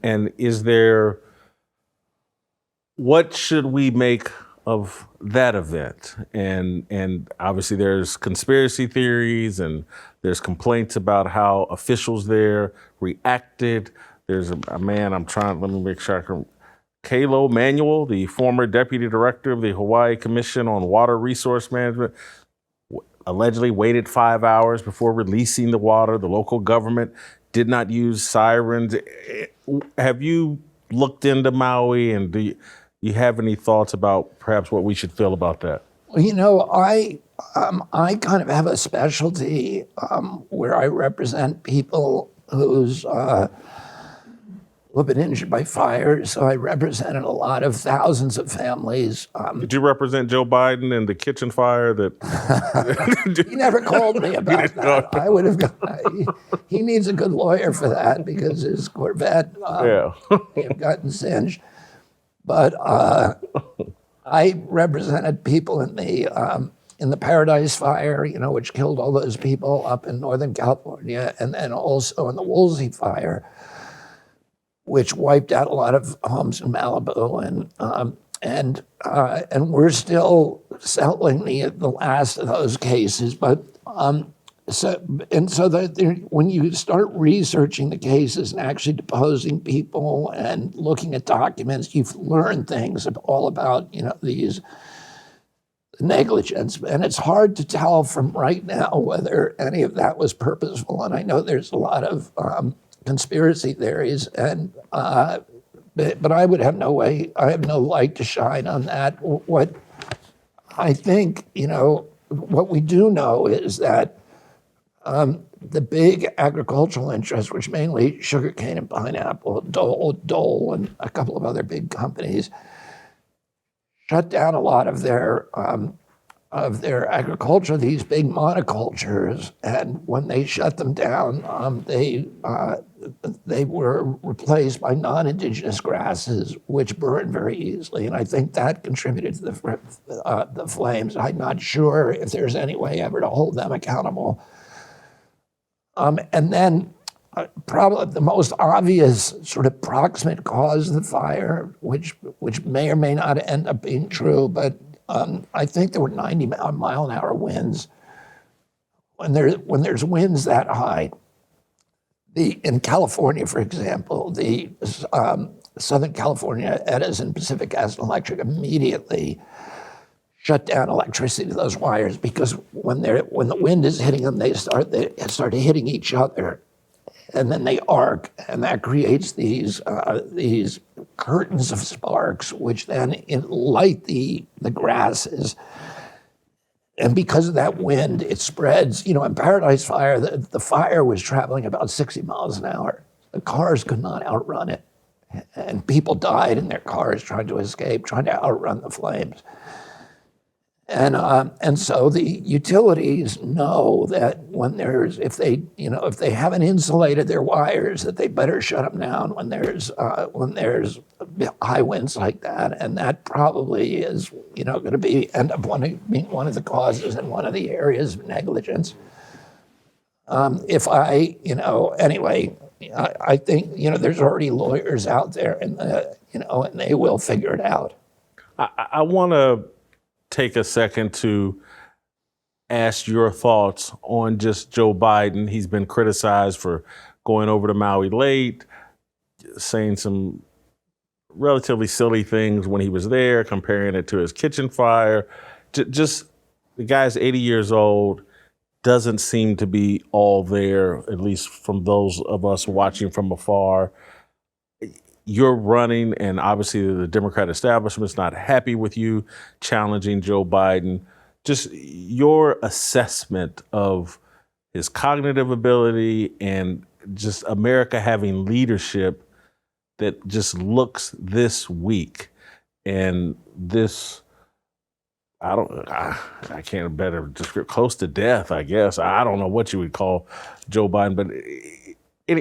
what should we make of that event? And obviously there's conspiracy theories and there's complaints about how officials there reacted. There's a man, let me make sure I can, Kalo Manuel, the former deputy director of the Hawaii Commission on Water Resource Management, allegedly waited 5 hours before releasing the water. The local government did not use sirens. Have you looked into Maui, and do you have any thoughts about perhaps what we should feel about that? Well, I kind of have a specialty where I represent people who've been injured by fire. So I represented a lot of thousands of families. Did you represent Joe Biden in the kitchen fire that? He never called me about that. I would have. He needs a good lawyer for that because his Corvette may have gotten singed. But I represented people in the Paradise Fire, which killed all those people up in Northern California, and then also in the Woolsey Fire, which wiped out a lot of homes in Malibu, and we're still settling the last of those cases. But when you start researching the cases and actually deposing people and looking at documents, you've learned things all about these negligence, and it's hard to tell from right now whether any of that was purposeful. And I know there's a lot of conspiracy theories, but I would have no way. I have no light to shine on that. What I think, what we do know is that the big agricultural interests, which mainly sugarcane and pineapple, Dole and a couple of other big companies, shut down a lot of their agriculture, these big monocultures, and when they shut them down, they were replaced by non-indigenous grasses, which burn very easily, and I think that contributed to the flames. I'm not sure if there's any way ever to hold them accountable. And then probably the most obvious sort of proximate cause of the fire, which may or may not end up being true, but I think there were 90-mile-an-hour winds. When there's winds that high, in California, for example, the Southern California Edison, Pacific Gas and Electric immediately shut down electricity to those wires because when the wind is hitting them, they start hitting each other, and then they arc, and that creates these curtains of sparks, which then light the grasses. And because of that wind, it spreads. You know, in Paradise Fire, the fire was traveling about 60 miles an hour. The cars could not outrun it, and people died in their cars trying to escape, trying to outrun the flames. And so the utilities know that if they haven't insulated their wires, that they better shut them down when there's high winds like that, and that probably is going to end up being one of the causes and one of the areas of negligence. Anyway, I think there's already lawyers out there, and they will figure it out. I want to take a second to ask your thoughts on just Joe Biden. He's been criticized for going over to Maui late, saying some relatively silly things when he was there, comparing it to his kitchen fire. Just the guy's 80 years old, doesn't seem to be all there, at least from those of us watching from afar. You're running, and obviously the Democrat establishment's not happy with you challenging Joe Biden. Just your assessment of his cognitive ability and just America having leadership that just looks this weak and this, I can't better describe, close to death, I guess. I don't know what you would call Joe Biden, but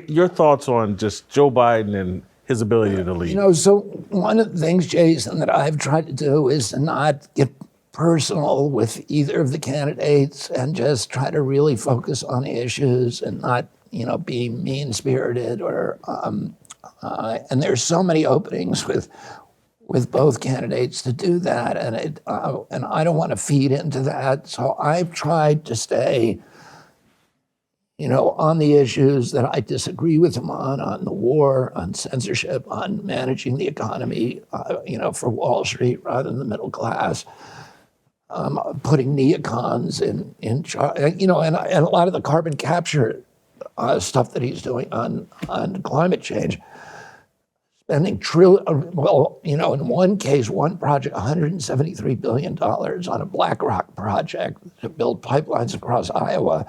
your thoughts on just Joe Biden and his ability to lead. So one of the things, Jason, that I've tried to do is to not get personal with either of the candidates and just try to really focus on issues and not, be mean-spirited or, and there's so many openings with both candidates to do that, and I don't want to feed into that. So I've tried to stay on the issues that I disagree with him on the war, on censorship, on managing the economy, for Wall Street rather than the middle class, putting neocons in charge, and a lot of the carbon capture stuff that he's doing on climate change. Spending in one case, one project, $173 billion on a BlackRock project to build pipelines across Iowa.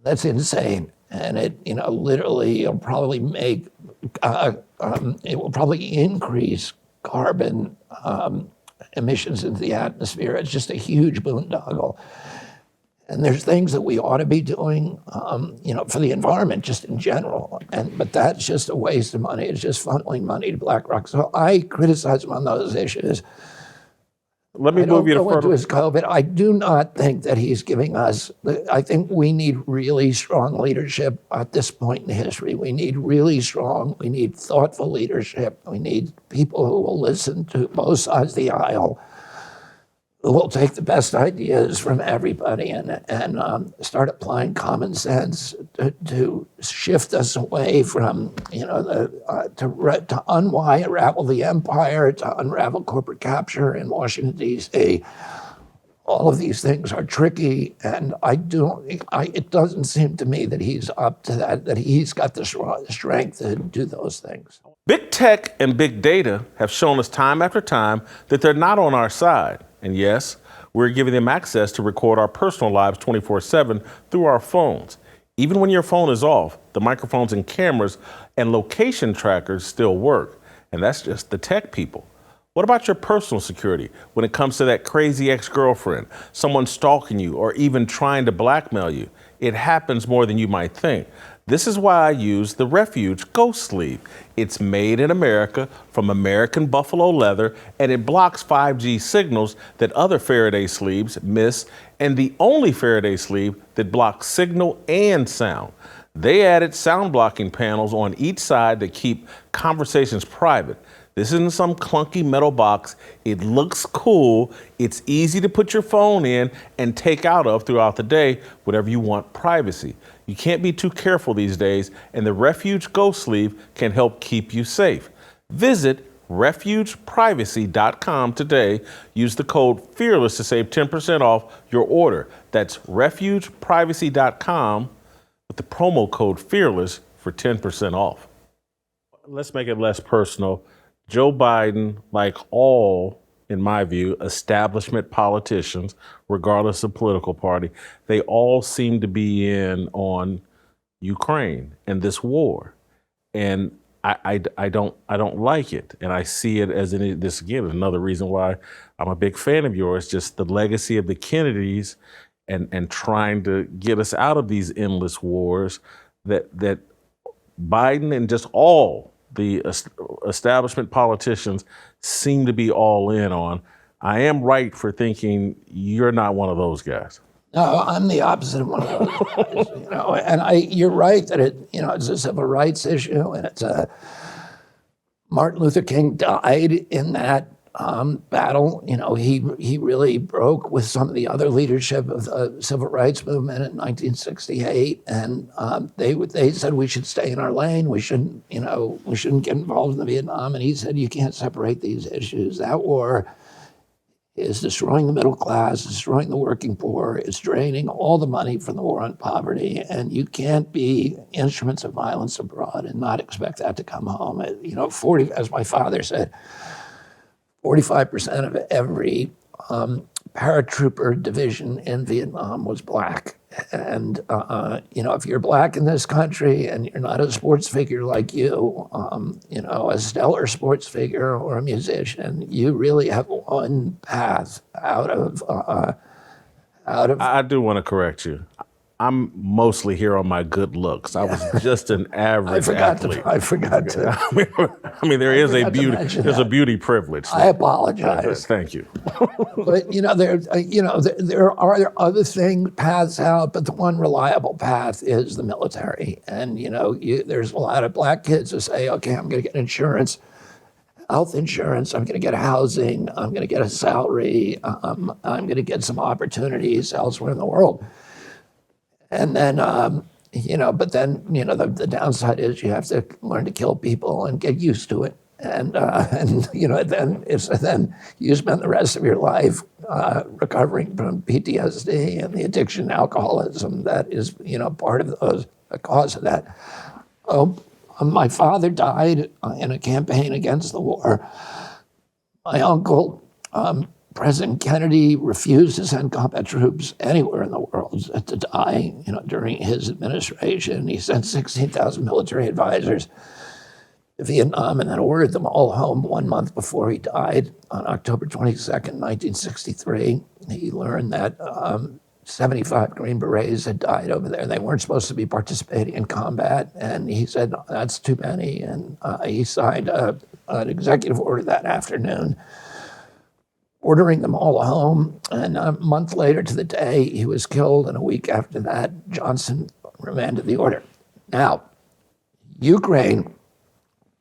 That's insane, and it literally will probably make it will probably increase carbon emissions into the atmosphere. It's just a huge boondoggle, and there's things that we ought to be doing, for the environment just in general. But that's just a waste of money. It's just funneling money to BlackRock. So I criticize him on those issues. Let me move you to further. His COVID. I do not think that he's giving us. I think we need really strong leadership at this point in history. We need thoughtful leadership. We need people who will listen to both sides of the aisle, who will take the best ideas from everybody and start applying common sense to shift us away from, to unravel the empire, to unravel corporate capture in Washington, D.C. All of these things are tricky, and it doesn't seem to me that he's up to that he's got the strength to do those things. Big tech and big data have shown us time after time that they're not on our side. And yes, we're giving them access to record our personal lives 24/7 through our phones. Even when your phone is off, the microphones and cameras and location trackers still work. And that's just the tech people. What about your personal security when it comes to that crazy ex-girlfriend, someone stalking you, or even trying to blackmail you? It happens more than you might think. This is why I use the Refuge Ghost Sleeve. It's made in America from American buffalo leather, and it blocks 5G signals that other Faraday sleeves miss, and the only Faraday sleeve that blocks signal and sound. They added sound blocking panels on each side that keep conversations private. This isn't some clunky metal box. It looks cool. It's easy to put your phone in and take out of throughout the day whenever you want privacy. You can't be too careful these days, and the Refuge Ghost Sleeve can help keep you safe. Visit refugeprivacy.com today. Use the code FEARLESS to save 10% off your order. That's refugeprivacy.com with the promo code FEARLESS for 10% off. Let's make it less personal. Joe Biden, like all, in my view, establishment politicians, regardless of political party, they all seem to be in on Ukraine and this war. And I don't like it. And I see it as this, again, is another reason why I'm a big fan of yours, just the legacy of the Kennedys and trying to get us out of these endless wars that Biden and just all the establishment politicians seem to be all in on. I am right for thinking you're not one of those guys. No, I'm the opposite of one of those guys, and you're right that it's a civil rights issue, and it's Martin Luther King died in that battle. He really broke with some of the other leadership of the civil rights movement in 1968, and they said we should stay in our lane. We shouldn't get involved in the Vietnam. And he said you can't separate these issues. That war is destroying the middle class, destroying the working poor, it's draining all the money from the war on poverty, and you can't be instruments of violence abroad and not expect that to come home. 40, as my father said, 45% of every paratrooper division in Vietnam was black. And, if you're black in this country and you're not a sports figure like you, a stellar sports figure or a musician, you really have one path out of. I do want to correct you. I'm mostly here on my good looks. I was just an average athlete. I forgot to. I mean, there is a beauty. There's a beauty privilege. I apologize. Thank you. But there are other paths out, but the one reliable path is the military. And there's a lot of black kids who say, "Okay, I'm going to get insurance, health insurance. I'm going to get housing. I'm going to get a salary. I'm going to get some opportunities elsewhere in the world." And then, the downside is you have to learn to kill people and get used to it. And then you spend the rest of your life recovering from PTSD and the addiction, alcoholism that is, part of the cause of that. My father died in a campaign against the war. My uncle, President Kennedy, refused to send combat troops anywhere in the world to die, during his administration. He sent 16,000 military advisors to Vietnam and then ordered them all home 1 month before he died on October 22nd, 1963. He learned that 75 Green Berets had died over there. They weren't supposed to be participating in combat. And he said, that's too many. And he signed an executive order that afternoon ordering them all home. And a month later to the day, he was killed. And a week after that, Johnson remanded the order. Now, Ukraine,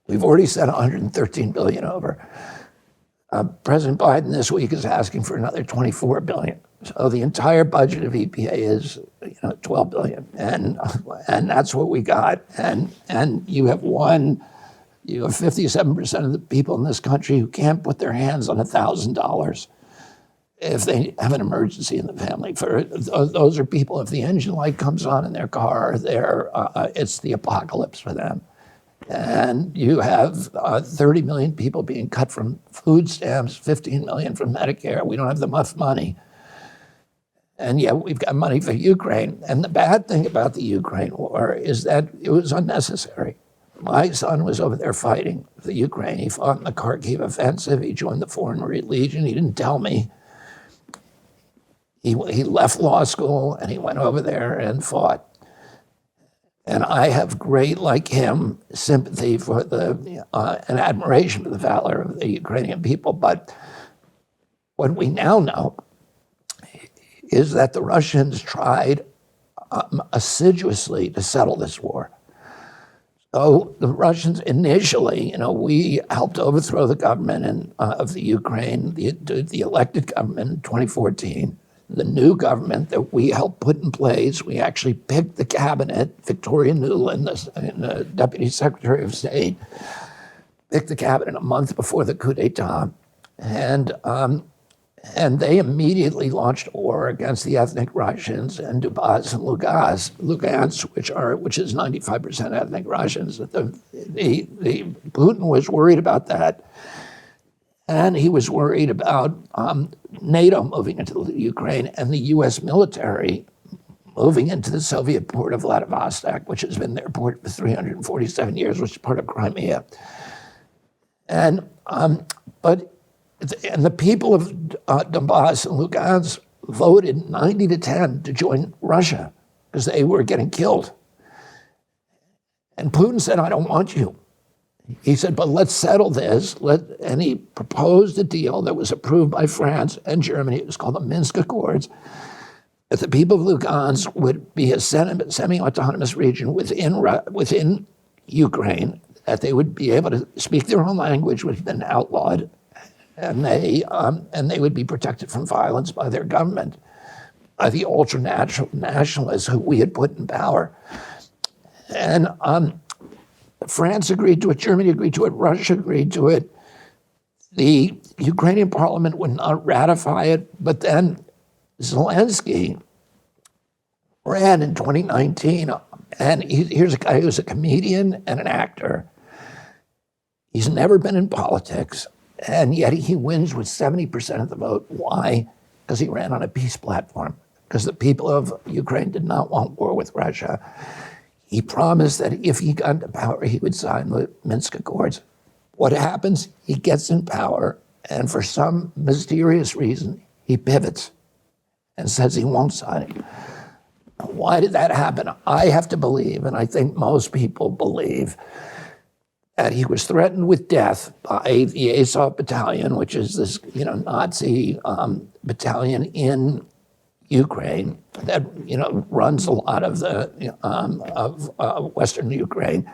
we've already sent $113 billion over. President Biden this week is asking for another $24 billion. So the entire budget of EPA is $12 billion. And that's what we got. And you have 57% of the people in this country who can't put their hands on $1,000 if they have an emergency in the family. Those are people, if the engine light comes on in their car, it's the apocalypse for them. And you have 30 million people being cut from food stamps, 15 million from Medicare. We don't have enough money And yet we've got money for Ukraine. And the bad thing about the Ukraine war is that it was unnecessary. My son was over there fighting for Ukraine. He fought in the Kharkiv offensive. He joined the Foreign Legion. He didn't tell me. He left law school and he went over there and fought. And I have great, like him, sympathy for and admiration for the valor of the Ukrainian people. But what we now know is that the Russians tried assiduously to settle this war. So the Russians initially, we helped overthrow the government of the Ukraine, the elected government in 2014. The new government that we helped put in place, we actually picked the cabinet. Victoria Nuland, the Deputy Secretary of State, picked the cabinet a month before the coup d'etat. And they immediately launched a war against the ethnic Russians and Donbass and Lugansk, which is 95% ethnic Russians. Putin was worried about that. And he was worried about NATO moving into the Ukraine and the US military moving into the Soviet port of Vladivostok, which has been their port for 347 years, which is part of Crimea. And the people of Donbass and Lugansk voted 90-10 to join Russia because they were getting killed. And Putin said, I don't want you. He said, but let's settle this. And he proposed a deal that was approved by France and Germany. It was called the Minsk Accords. That the people of Lugansk would be a semi-autonomous region within Ukraine, that they would be able to speak their own language, which had been outlawed, and they would be protected from violence by their government, by the ultra-nationalists who we had put in power. And France agreed to it, Germany agreed to it, Russia agreed to it. The Ukrainian parliament would not ratify it, but then Zelensky ran in 2019, and here's a guy who's a comedian and an actor. He's never been in politics, and yet he wins with 70% of the vote. Why? Because he ran on a peace platform, because the people of Ukraine did not want war with Russia. He promised that if he got into power, he would sign the Minsk Accords. What happens? He gets in power, and for some mysterious reason, he pivots and says he won't sign it. Why did that happen? I have to believe, and I think most people believe, that he was threatened with death by the Azov Battalion, which is this Nazi battalion in Ukraine that runs a lot of the Western Ukraine,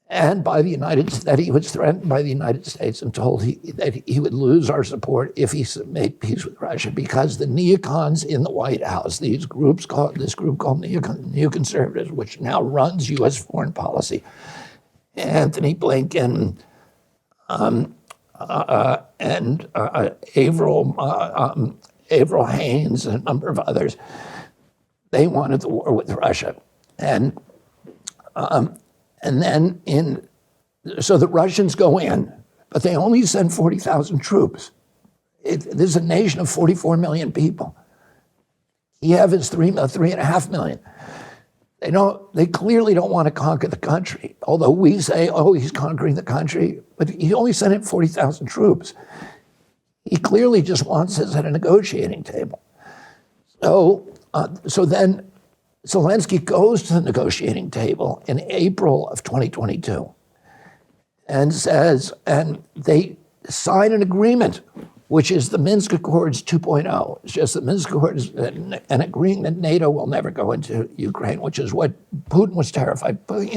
and by that he was threatened by the United States and told that he would lose our support if he made peace with Russia, because the neocons in the White House, this group called neoconservatives, which now runs U.S. foreign policy, Anthony Blinken and Avril Haines and a number of others, they wanted the war with Russia. So the Russians go in, but they only send 40,000 troops. This is a nation of 44 million people. Kiev is 3.5 million. They clearly don't want to conquer the country, although we say, oh, he's conquering the country, but he only sent in 40,000 troops. He clearly just wants us at a negotiating table. So then Zelensky goes to the negotiating table in April of 2022 and they sign an agreement, which is the Minsk Accords 2.0. It's just the Minsk Accords and agreeing that NATO will never go into Ukraine, which is what Putin was terrified. But,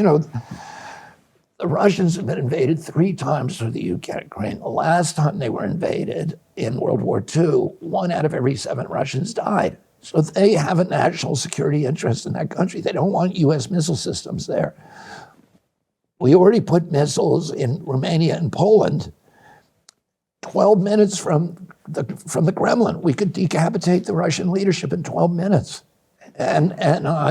the Russians have been invaded 3 times through the Ukraine. The last time they were invaded in World War II, 1 out of every 7 Russians died. So they have a national security interest in that country. They don't want U.S. missile systems there. We already put missiles in Romania and Poland. 12 minutes from the Kremlin, we could decapitate the Russian leadership in 12 minutes and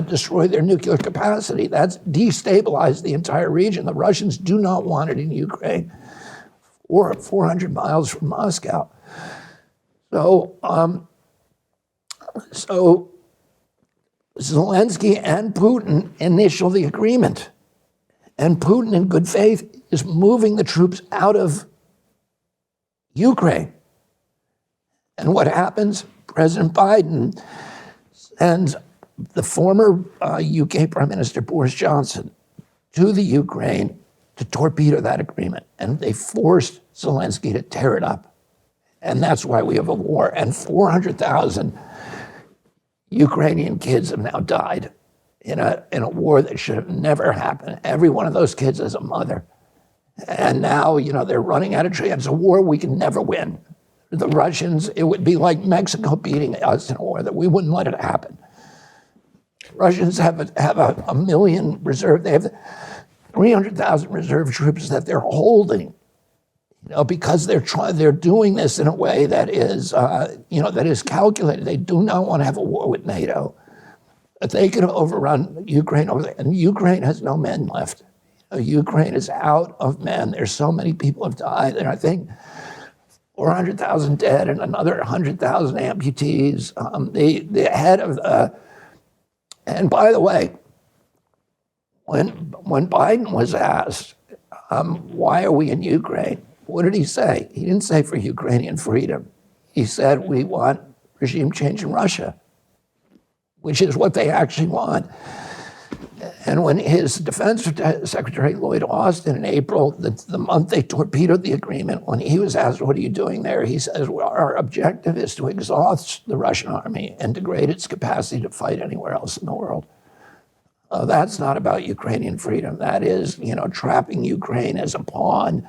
destroy their nuclear capacity. That's destabilized the entire region. The Russians do not want it in Ukraine, or 400 miles from Moscow. So So Zelensky and Putin initial the agreement. And Putin, in good faith, is moving the troops out of Ukraine. And what happens? President Biden sends the former UK Prime Minister Boris Johnson to the Ukraine to torpedo that agreement. And they forced Zelensky to tear it up. And that's why we have a war. And 400,000 Ukrainian kids have now died in a war that should have never happened. Every one of those kids is a mother. And now, they're running out of trade. It's a war we can never win. The Russians, it would be like Mexico beating us in a war that we wouldn't let it happen. Russians have a million reserve. They have 300,000 reserve troops that they're holding, because they're doing this in a way that is, that is calculated. They do not want to have a war with NATO. But they can overrun Ukraine over there, and Ukraine has no men left. Ukraine is out of men. There's so many people have died, and I think 400,000 dead and another 100,000 amputees. The head of the, and by the way, when Biden was asked, why are we in Ukraine? What did he say? He didn't say for Ukrainian freedom. He said, we want regime change in Russia, which is what they actually want. And when his defense secretary, Lloyd Austin, in April, the month they torpedoed the agreement, when he was asked, what are you doing there? He says, well, our objective is to exhaust the Russian army and degrade its capacity to fight anywhere else in the world. That's not about Ukrainian freedom. That is, trapping Ukraine as a pawn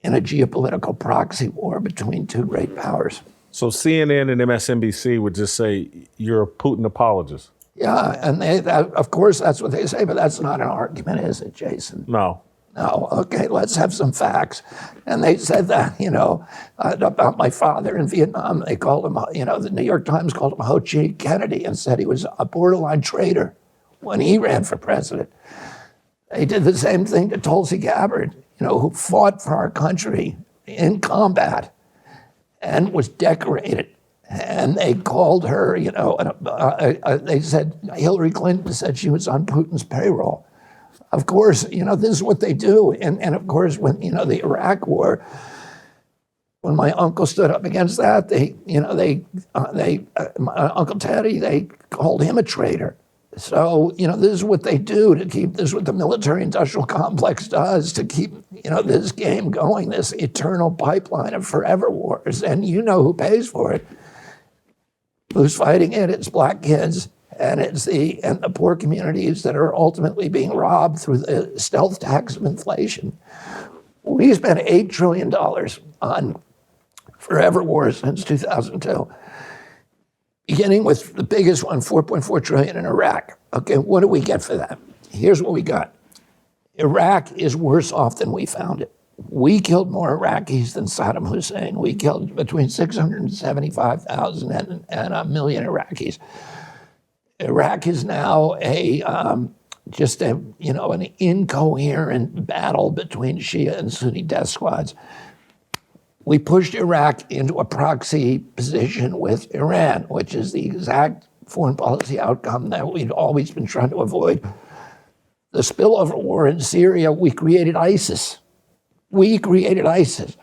in a geopolitical proxy war between two great powers. So CNN and MSNBC would just say, you're a Putin apologist. Yeah, and of course that's what they say, but that's not an argument, is it, Jason? No. No, okay, let's have some facts. And they said that, about my father in Vietnam. They called him, the New York Times called him Ho Chi Kennedy and said he was a borderline traitor when he ran for president. They did the same thing to Tulsi Gabbard, who fought for our country in combat and was decorated. And they called her, they said, Hillary Clinton said she was on Putin's payroll. Of course, this is what they do. And of course, when, the Iraq war, when my uncle stood up against that, my Uncle Teddy, they called him a traitor. So, this is what they do to keep, this is what the military-industrial complex does to keep, this game going, this eternal pipeline of forever wars. And you know who pays for it. Who's fighting it? It's black kids, and it's the poor communities that are ultimately being robbed through the stealth tax of inflation. We spent $8 trillion on forever wars since 2002, beginning with the biggest one, $4.4 trillion in Iraq. Okay, what do we get for that? Here's what we got. Iraq is worse off than we found it. We killed more Iraqis than Saddam Hussein. We killed between 675,000 and a million Iraqis. Iraq is now an incoherent battle between Shia and Sunni death squads. We pushed Iraq into a proxy position with Iran, which is the exact foreign policy outcome that we'd always been trying to avoid. The spillover war in Syria, we created ISIS. We created ISIS.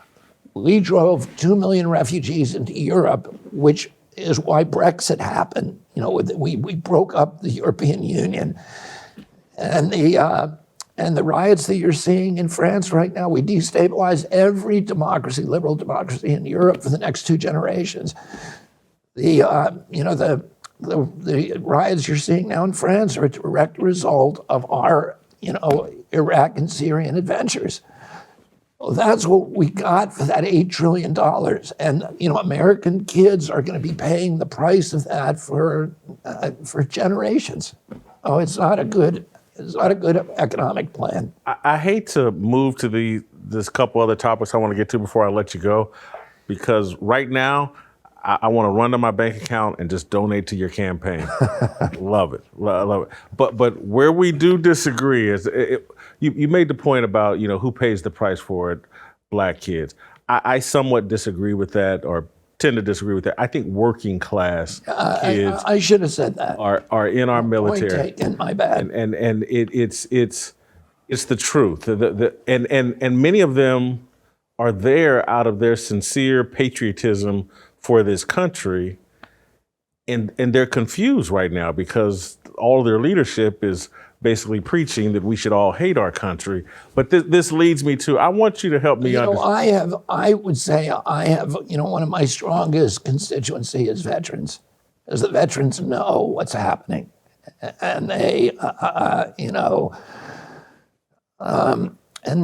We drove 2 million refugees into Europe, which is why Brexit happened. We broke up the European Union. And the riots that you're seeing in France right now, we destabilized every democracy, liberal democracy in Europe for the next 2 generations. The riots you're seeing now in France are a direct result of our, Iraq and Syrian adventures. Well, that's what we got for that $8 trillion. And, American kids are going to be paying the price of that for generations. Oh, it's not a good economic plan. I hate to move to this couple other topics I want to get to before I let you go, because right now I want to run to my bank account and just donate to your campaign. Love it. Love it. But where we do disagree is you made the point about, who pays the price for it, black kids. I somewhat disagree with that, or tend to disagree with that. I think working class kids I should have said that. are in our military. Point taken, my bad. And it's the truth. And many of them are there out of their sincere patriotism for this country, and they're confused right now because all their leadership is basically preaching that we should all hate our country. But this leads me to, I want you to help me understand. I would say I have, one of my strongest constituency is veterans, because the veterans know what's happening, and they, and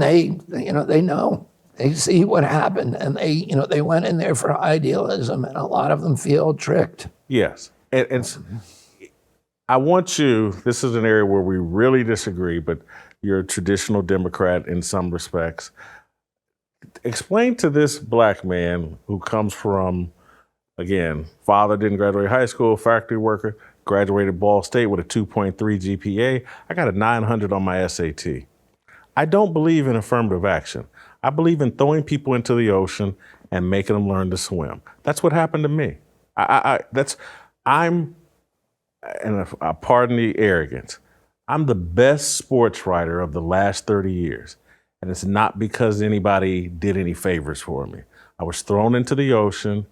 they know. They see what happened, and they went in there for idealism, and a lot of them feel tricked. Yes, and I want you, this is an area where we really disagree, but you're a traditional Democrat in some respects. Explain to this black man who comes from, again, father didn't graduate high school, factory worker, graduated Ball State with a 2.3 GPA. I got a 900 on my SAT. I don't believe in affirmative action. I believe in throwing people into the ocean and making them learn to swim. That's what happened to me. Pardon the arrogance, I'm the best sports writer of the last 30 years. And it's not because anybody did any favors for me. I was thrown into the ocean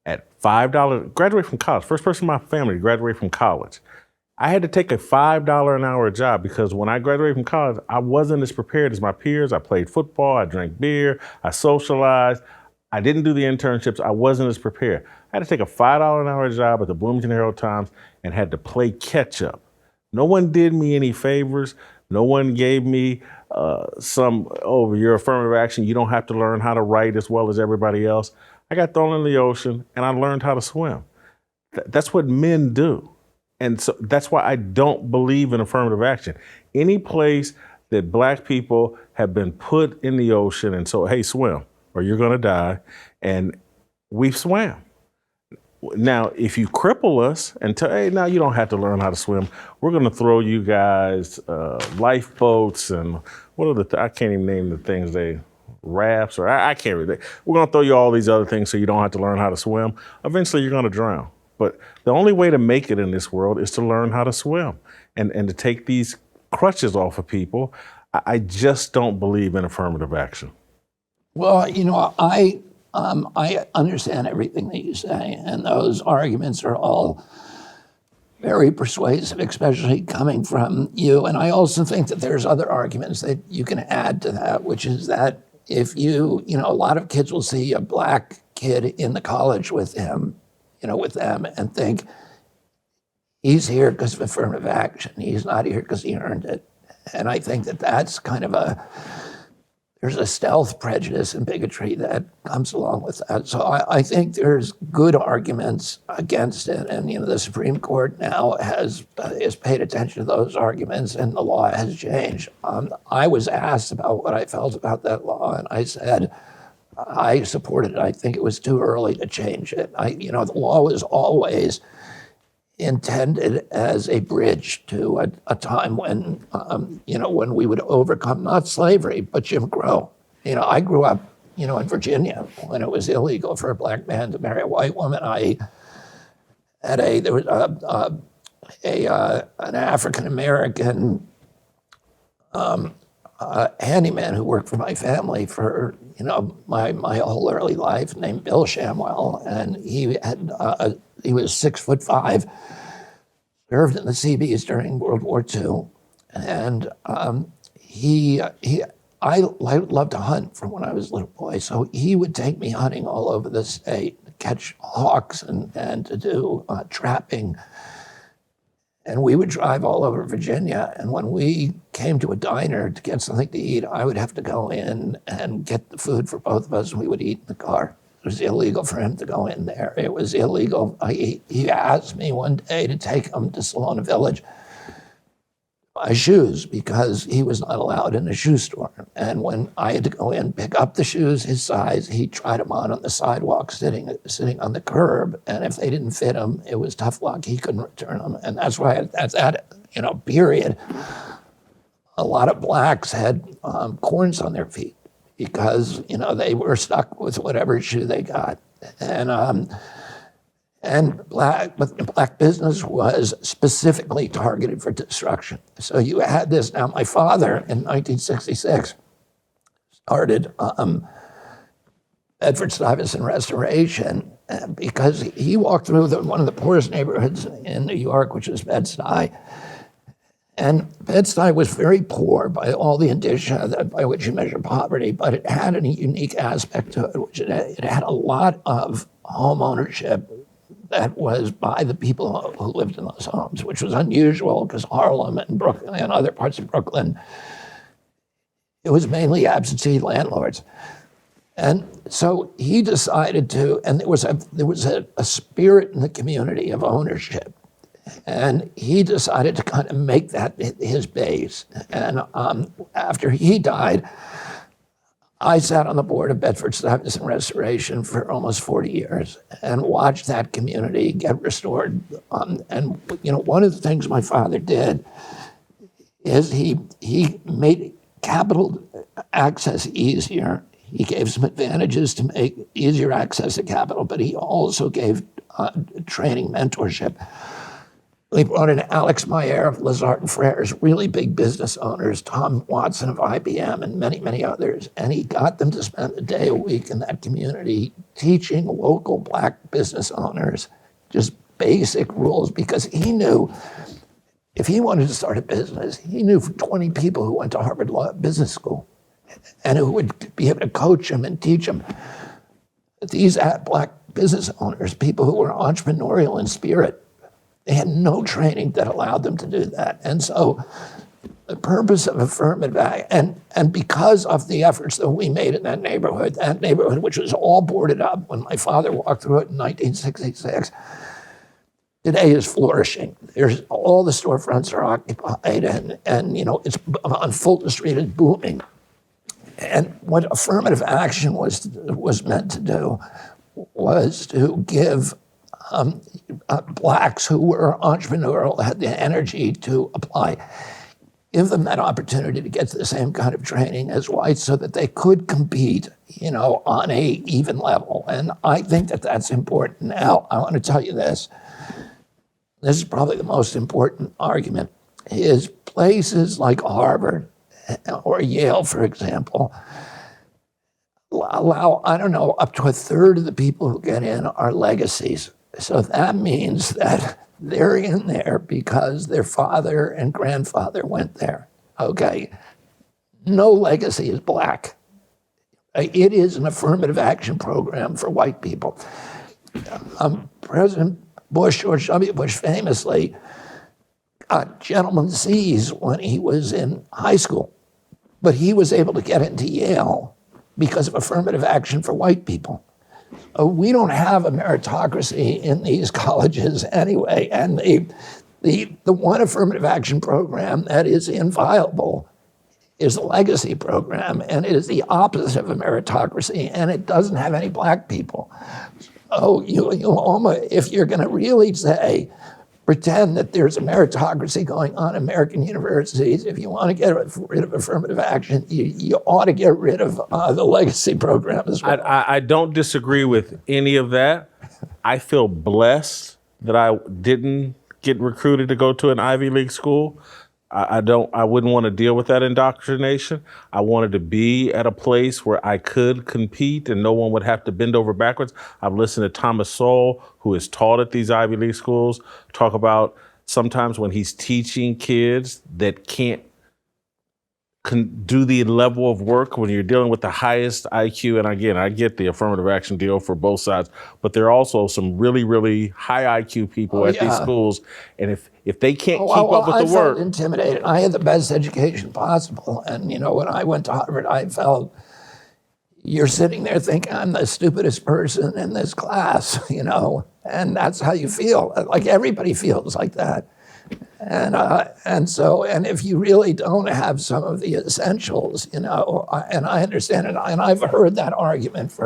at $5, graduated from college, first person in my family to graduate from college. I had to take a $5 an hour job because when I graduated from college, I wasn't as prepared as my peers. I played football, I drank beer, I socialized. I didn't do the internships. I wasn't as prepared. I had to take a $5 an hour job at the Bloomington Herald Times and had to play catch up. No one did me any favors. No one gave me your affirmative action, you don't have to learn how to write as well as everybody else. I got thrown in the ocean and I learned how to swim. That's what men do. And so that's why I don't believe in affirmative action. Any place that black people have been put in the ocean and so, hey, swim or you're gonna die, and we've swam. Now, if you cripple us and tell, hey, now you don't have to learn how to swim, we're gonna throw you guys lifeboats and what are I can't even name the things rafts, or I can't really, we're gonna throw you all these other things so you don't have to learn how to swim. Eventually you're gonna drown. But the only way to make it in this world is to learn how to swim and to take these crutches off of people. I just don't believe in affirmative action. Well, I understand everything that you say, and those arguments are all very persuasive, especially coming from you. And I also think that there's other arguments that you can add to that, which is that if a lot of kids will see a black kid in the college with him, with them, and think he's here because of affirmative action. He's not here because he earned it. And I think that that's kind of there's a stealth prejudice and bigotry that comes along with that. So I think there's good arguments against it. And, the Supreme Court now has paid attention to those arguments, and the law has changed. I was asked about what I felt about that law, and I said, I supported it. I think it was too early to change it. The law was always intended as a bridge to a time when, when we would overcome not slavery, but Jim Crow. I grew up, in Virginia when it was illegal for a black man to marry a white woman. I had there was an African American handyman who worked for my family for my whole early life, named Bill Shamwell, and he was 6'5", served in the Seabees during World War II, and I loved to hunt from when I was a little boy, so he would take me hunting all over the state to catch hawks and to do trapping. And we would drive all over Virginia. And when we came to a diner to get something to eat, I would have to go in and get the food for both of us, and we would eat in the car. It was illegal for him to go in there. It was illegal. He asked me one day to take him to Salona Village, buy shoes, because he was not allowed in a shoe store. And when I had to go in, pick up the shoes, his size, he tried them on the sidewalk, sitting on the curb. And if they didn't fit him, it was tough luck. He couldn't return them. And that's why at that period, a lot of blacks had corns on their feet because, they were stuck with whatever shoe they got. And black business was specifically targeted for destruction. So you had this. Now, my father in 1966 started Bedford-Stuyvesant Restoration because he walked through one of the poorest neighborhoods in New York, which was Bed-Stuy. And Bed-Stuy was very poor by all the indicia by which you measure poverty, but it had a unique aspect to it, which it had a lot of home ownership that was by the people who lived in those homes, which was unusual because Harlem and Brooklyn and other parts of Brooklyn, it was mainly absentee landlords. And so he decided to, and there was a spirit in the community of ownership. And he decided to kind of make that his base. And after he died, I sat on the board of Bedford-Stuyvesant Restoration for almost 40 years and watched that community get restored. And one of the things my father did is he made capital access easier. He gave some advantages to make easier access to capital, but he also gave training mentorship. We brought in Alex Meyer of Lazard and Freres, really big business owners, Tom Watson of IBM, and many, many others. And he got them to spend a day a week in that community teaching local black business owners just basic rules, because he knew if he wanted to start a business, he knew 20 people who went to Harvard Law Business School and who would be able to coach him and teach him. These black business owners, people who were entrepreneurial in spirit, they had no training that allowed them to do that. And so the purpose of affirmative action, and because of the efforts that we made in that neighborhood, which was all boarded up when my father walked through it in 1966, today is flourishing. There's all the storefronts are occupied, and it's on Fulton Street is booming. And what affirmative action was meant to do was to give blacks who were entrepreneurial, had the energy to apply, give them that opportunity to get to the same kind of training as whites so that they could compete, on a even level. And I think that that's important. Now, I want to tell you this. This is probably the most important argument, is places like Harvard or Yale, for example, allow, up to a third of the people who get in are legacies. So that means that they're in there because their father and grandfather went there, okay? No legacy is black. It is an affirmative action program for white people. President Bush, George W. Bush famously got gentleman's C's when he was in high school, but he was able to get into Yale because of affirmative action for white people. We don't have a meritocracy in these colleges anyway, and the one affirmative action program that is inviolable is the legacy program, and it is the opposite of a meritocracy, and it doesn't have any black people. So you almost, if you're going to really pretend that there's a meritocracy going on in American universities, if you want to get rid of affirmative action, you ought to get rid of the legacy program as well. I don't disagree with any of that. I feel blessed that I didn't get recruited to go to an Ivy League school. I wouldn't want to deal with that indoctrination. I wanted to be at a place where I could compete and no one would have to bend over backwards. I've listened to Thomas Sowell, who is taught at these Ivy League schools, talk about sometimes when he's teaching kids that can't do the level of work when you're dealing with the highest IQ. And again, I get the affirmative action deal for both sides, but there are also some really, really high IQ people at these schools. And if they can't keep up with the work. I felt intimidated. I had the best education possible. And, when I went to Harvard, I felt you're sitting there thinking, I'm the stupidest person in this class, and that's how you feel. Like everybody feels like that. And if you really don't have some of the essentials, and I understand it, and I've heard that argument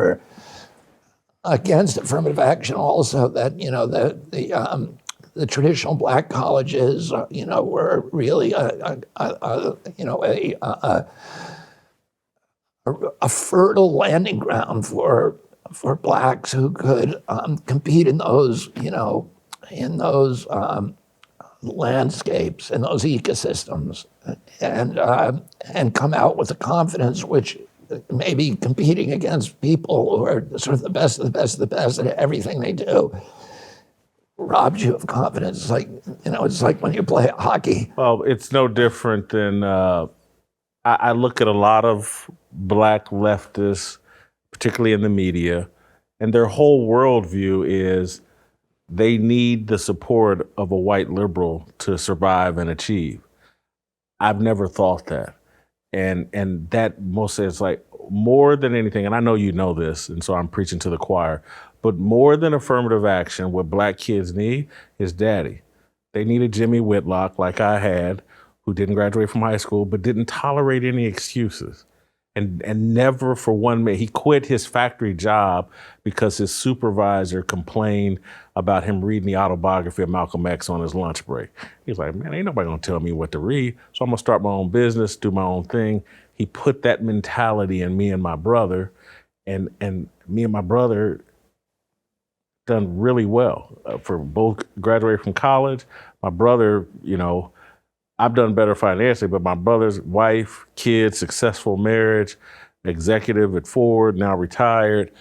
against affirmative action also, that the traditional black colleges, were really a a fertile landing ground for blacks who could compete in those, landscapes, in those ecosystems, and come out with a confidence which maybe competing against people who are sort of the best of the best of the best at everything they do robs you of confidence. It's like, it's like when you play hockey. Well, it's no different than I look at a lot of black leftists, particularly in the media, and their whole worldview is they need the support of a white liberal to survive and achieve. I've never thought that. And that mostly is like more than anything, and I know you know this, and so I'm preaching to the choir, but more than affirmative action, what black kids need is daddy. They need a Jimmy Whitlock like I had, who didn't graduate from high school, but didn't tolerate any excuses. And never for 1 minute, he quit his factory job because his supervisor complained about him reading the autobiography of Malcolm X on his lunch break. He's like, man, ain't nobody gonna tell me what to read, so I'm gonna start my own business, do my own thing. He put that mentality in me and my brother, and me and my brother done really well. For both graduated from college. My brother, I've done better financially, but my brother's wife, kids, successful marriage, executive at Ford, now retired.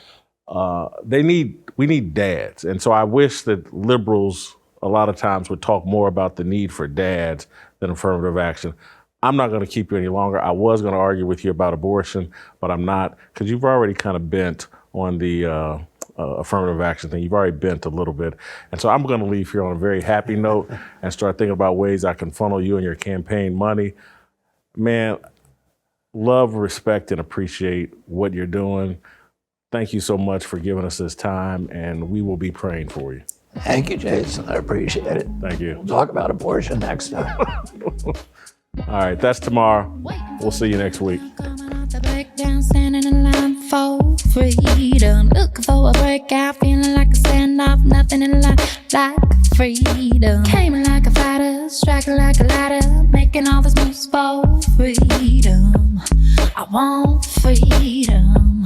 We need dads. And so I wish that liberals a lot of times would talk more about the need for dads than affirmative action. I'm not gonna keep you any longer. I was gonna argue with you about abortion, but I'm not, because you've already kind of bent on the affirmative action thing. You've already bent a little bit. And so I'm going to leave here on a very happy note and start thinking about ways I can funnel you and your campaign money. Man, love, respect, and appreciate what you're doing. Thank you so much for giving us this time, and we will be praying for you. Thank you, Jason. I appreciate it. Thank you. We'll talk about abortion next time. All right, that's tomorrow. We'll see you next week. Breakdown, standing in line for freedom. Looking for a breakout, feeling like a standoff. Nothing in life like freedom. Came in like a fighter, striking like a ladder, making all this moves for freedom. I want freedom.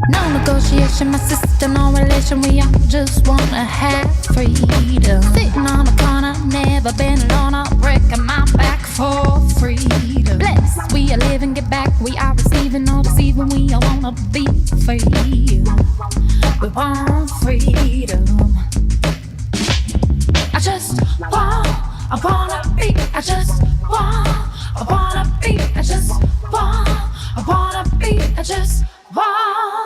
No negotiation, my sister, no relation. We all just wanna have freedom. Sitting on a corner, never been alone. I'm breaking my back for freedom. Blessed, we are living, get back. We are receiving, no deceiving. We all wanna be free. We want freedom. I wanna be. I wanna be. I wanna be. I just want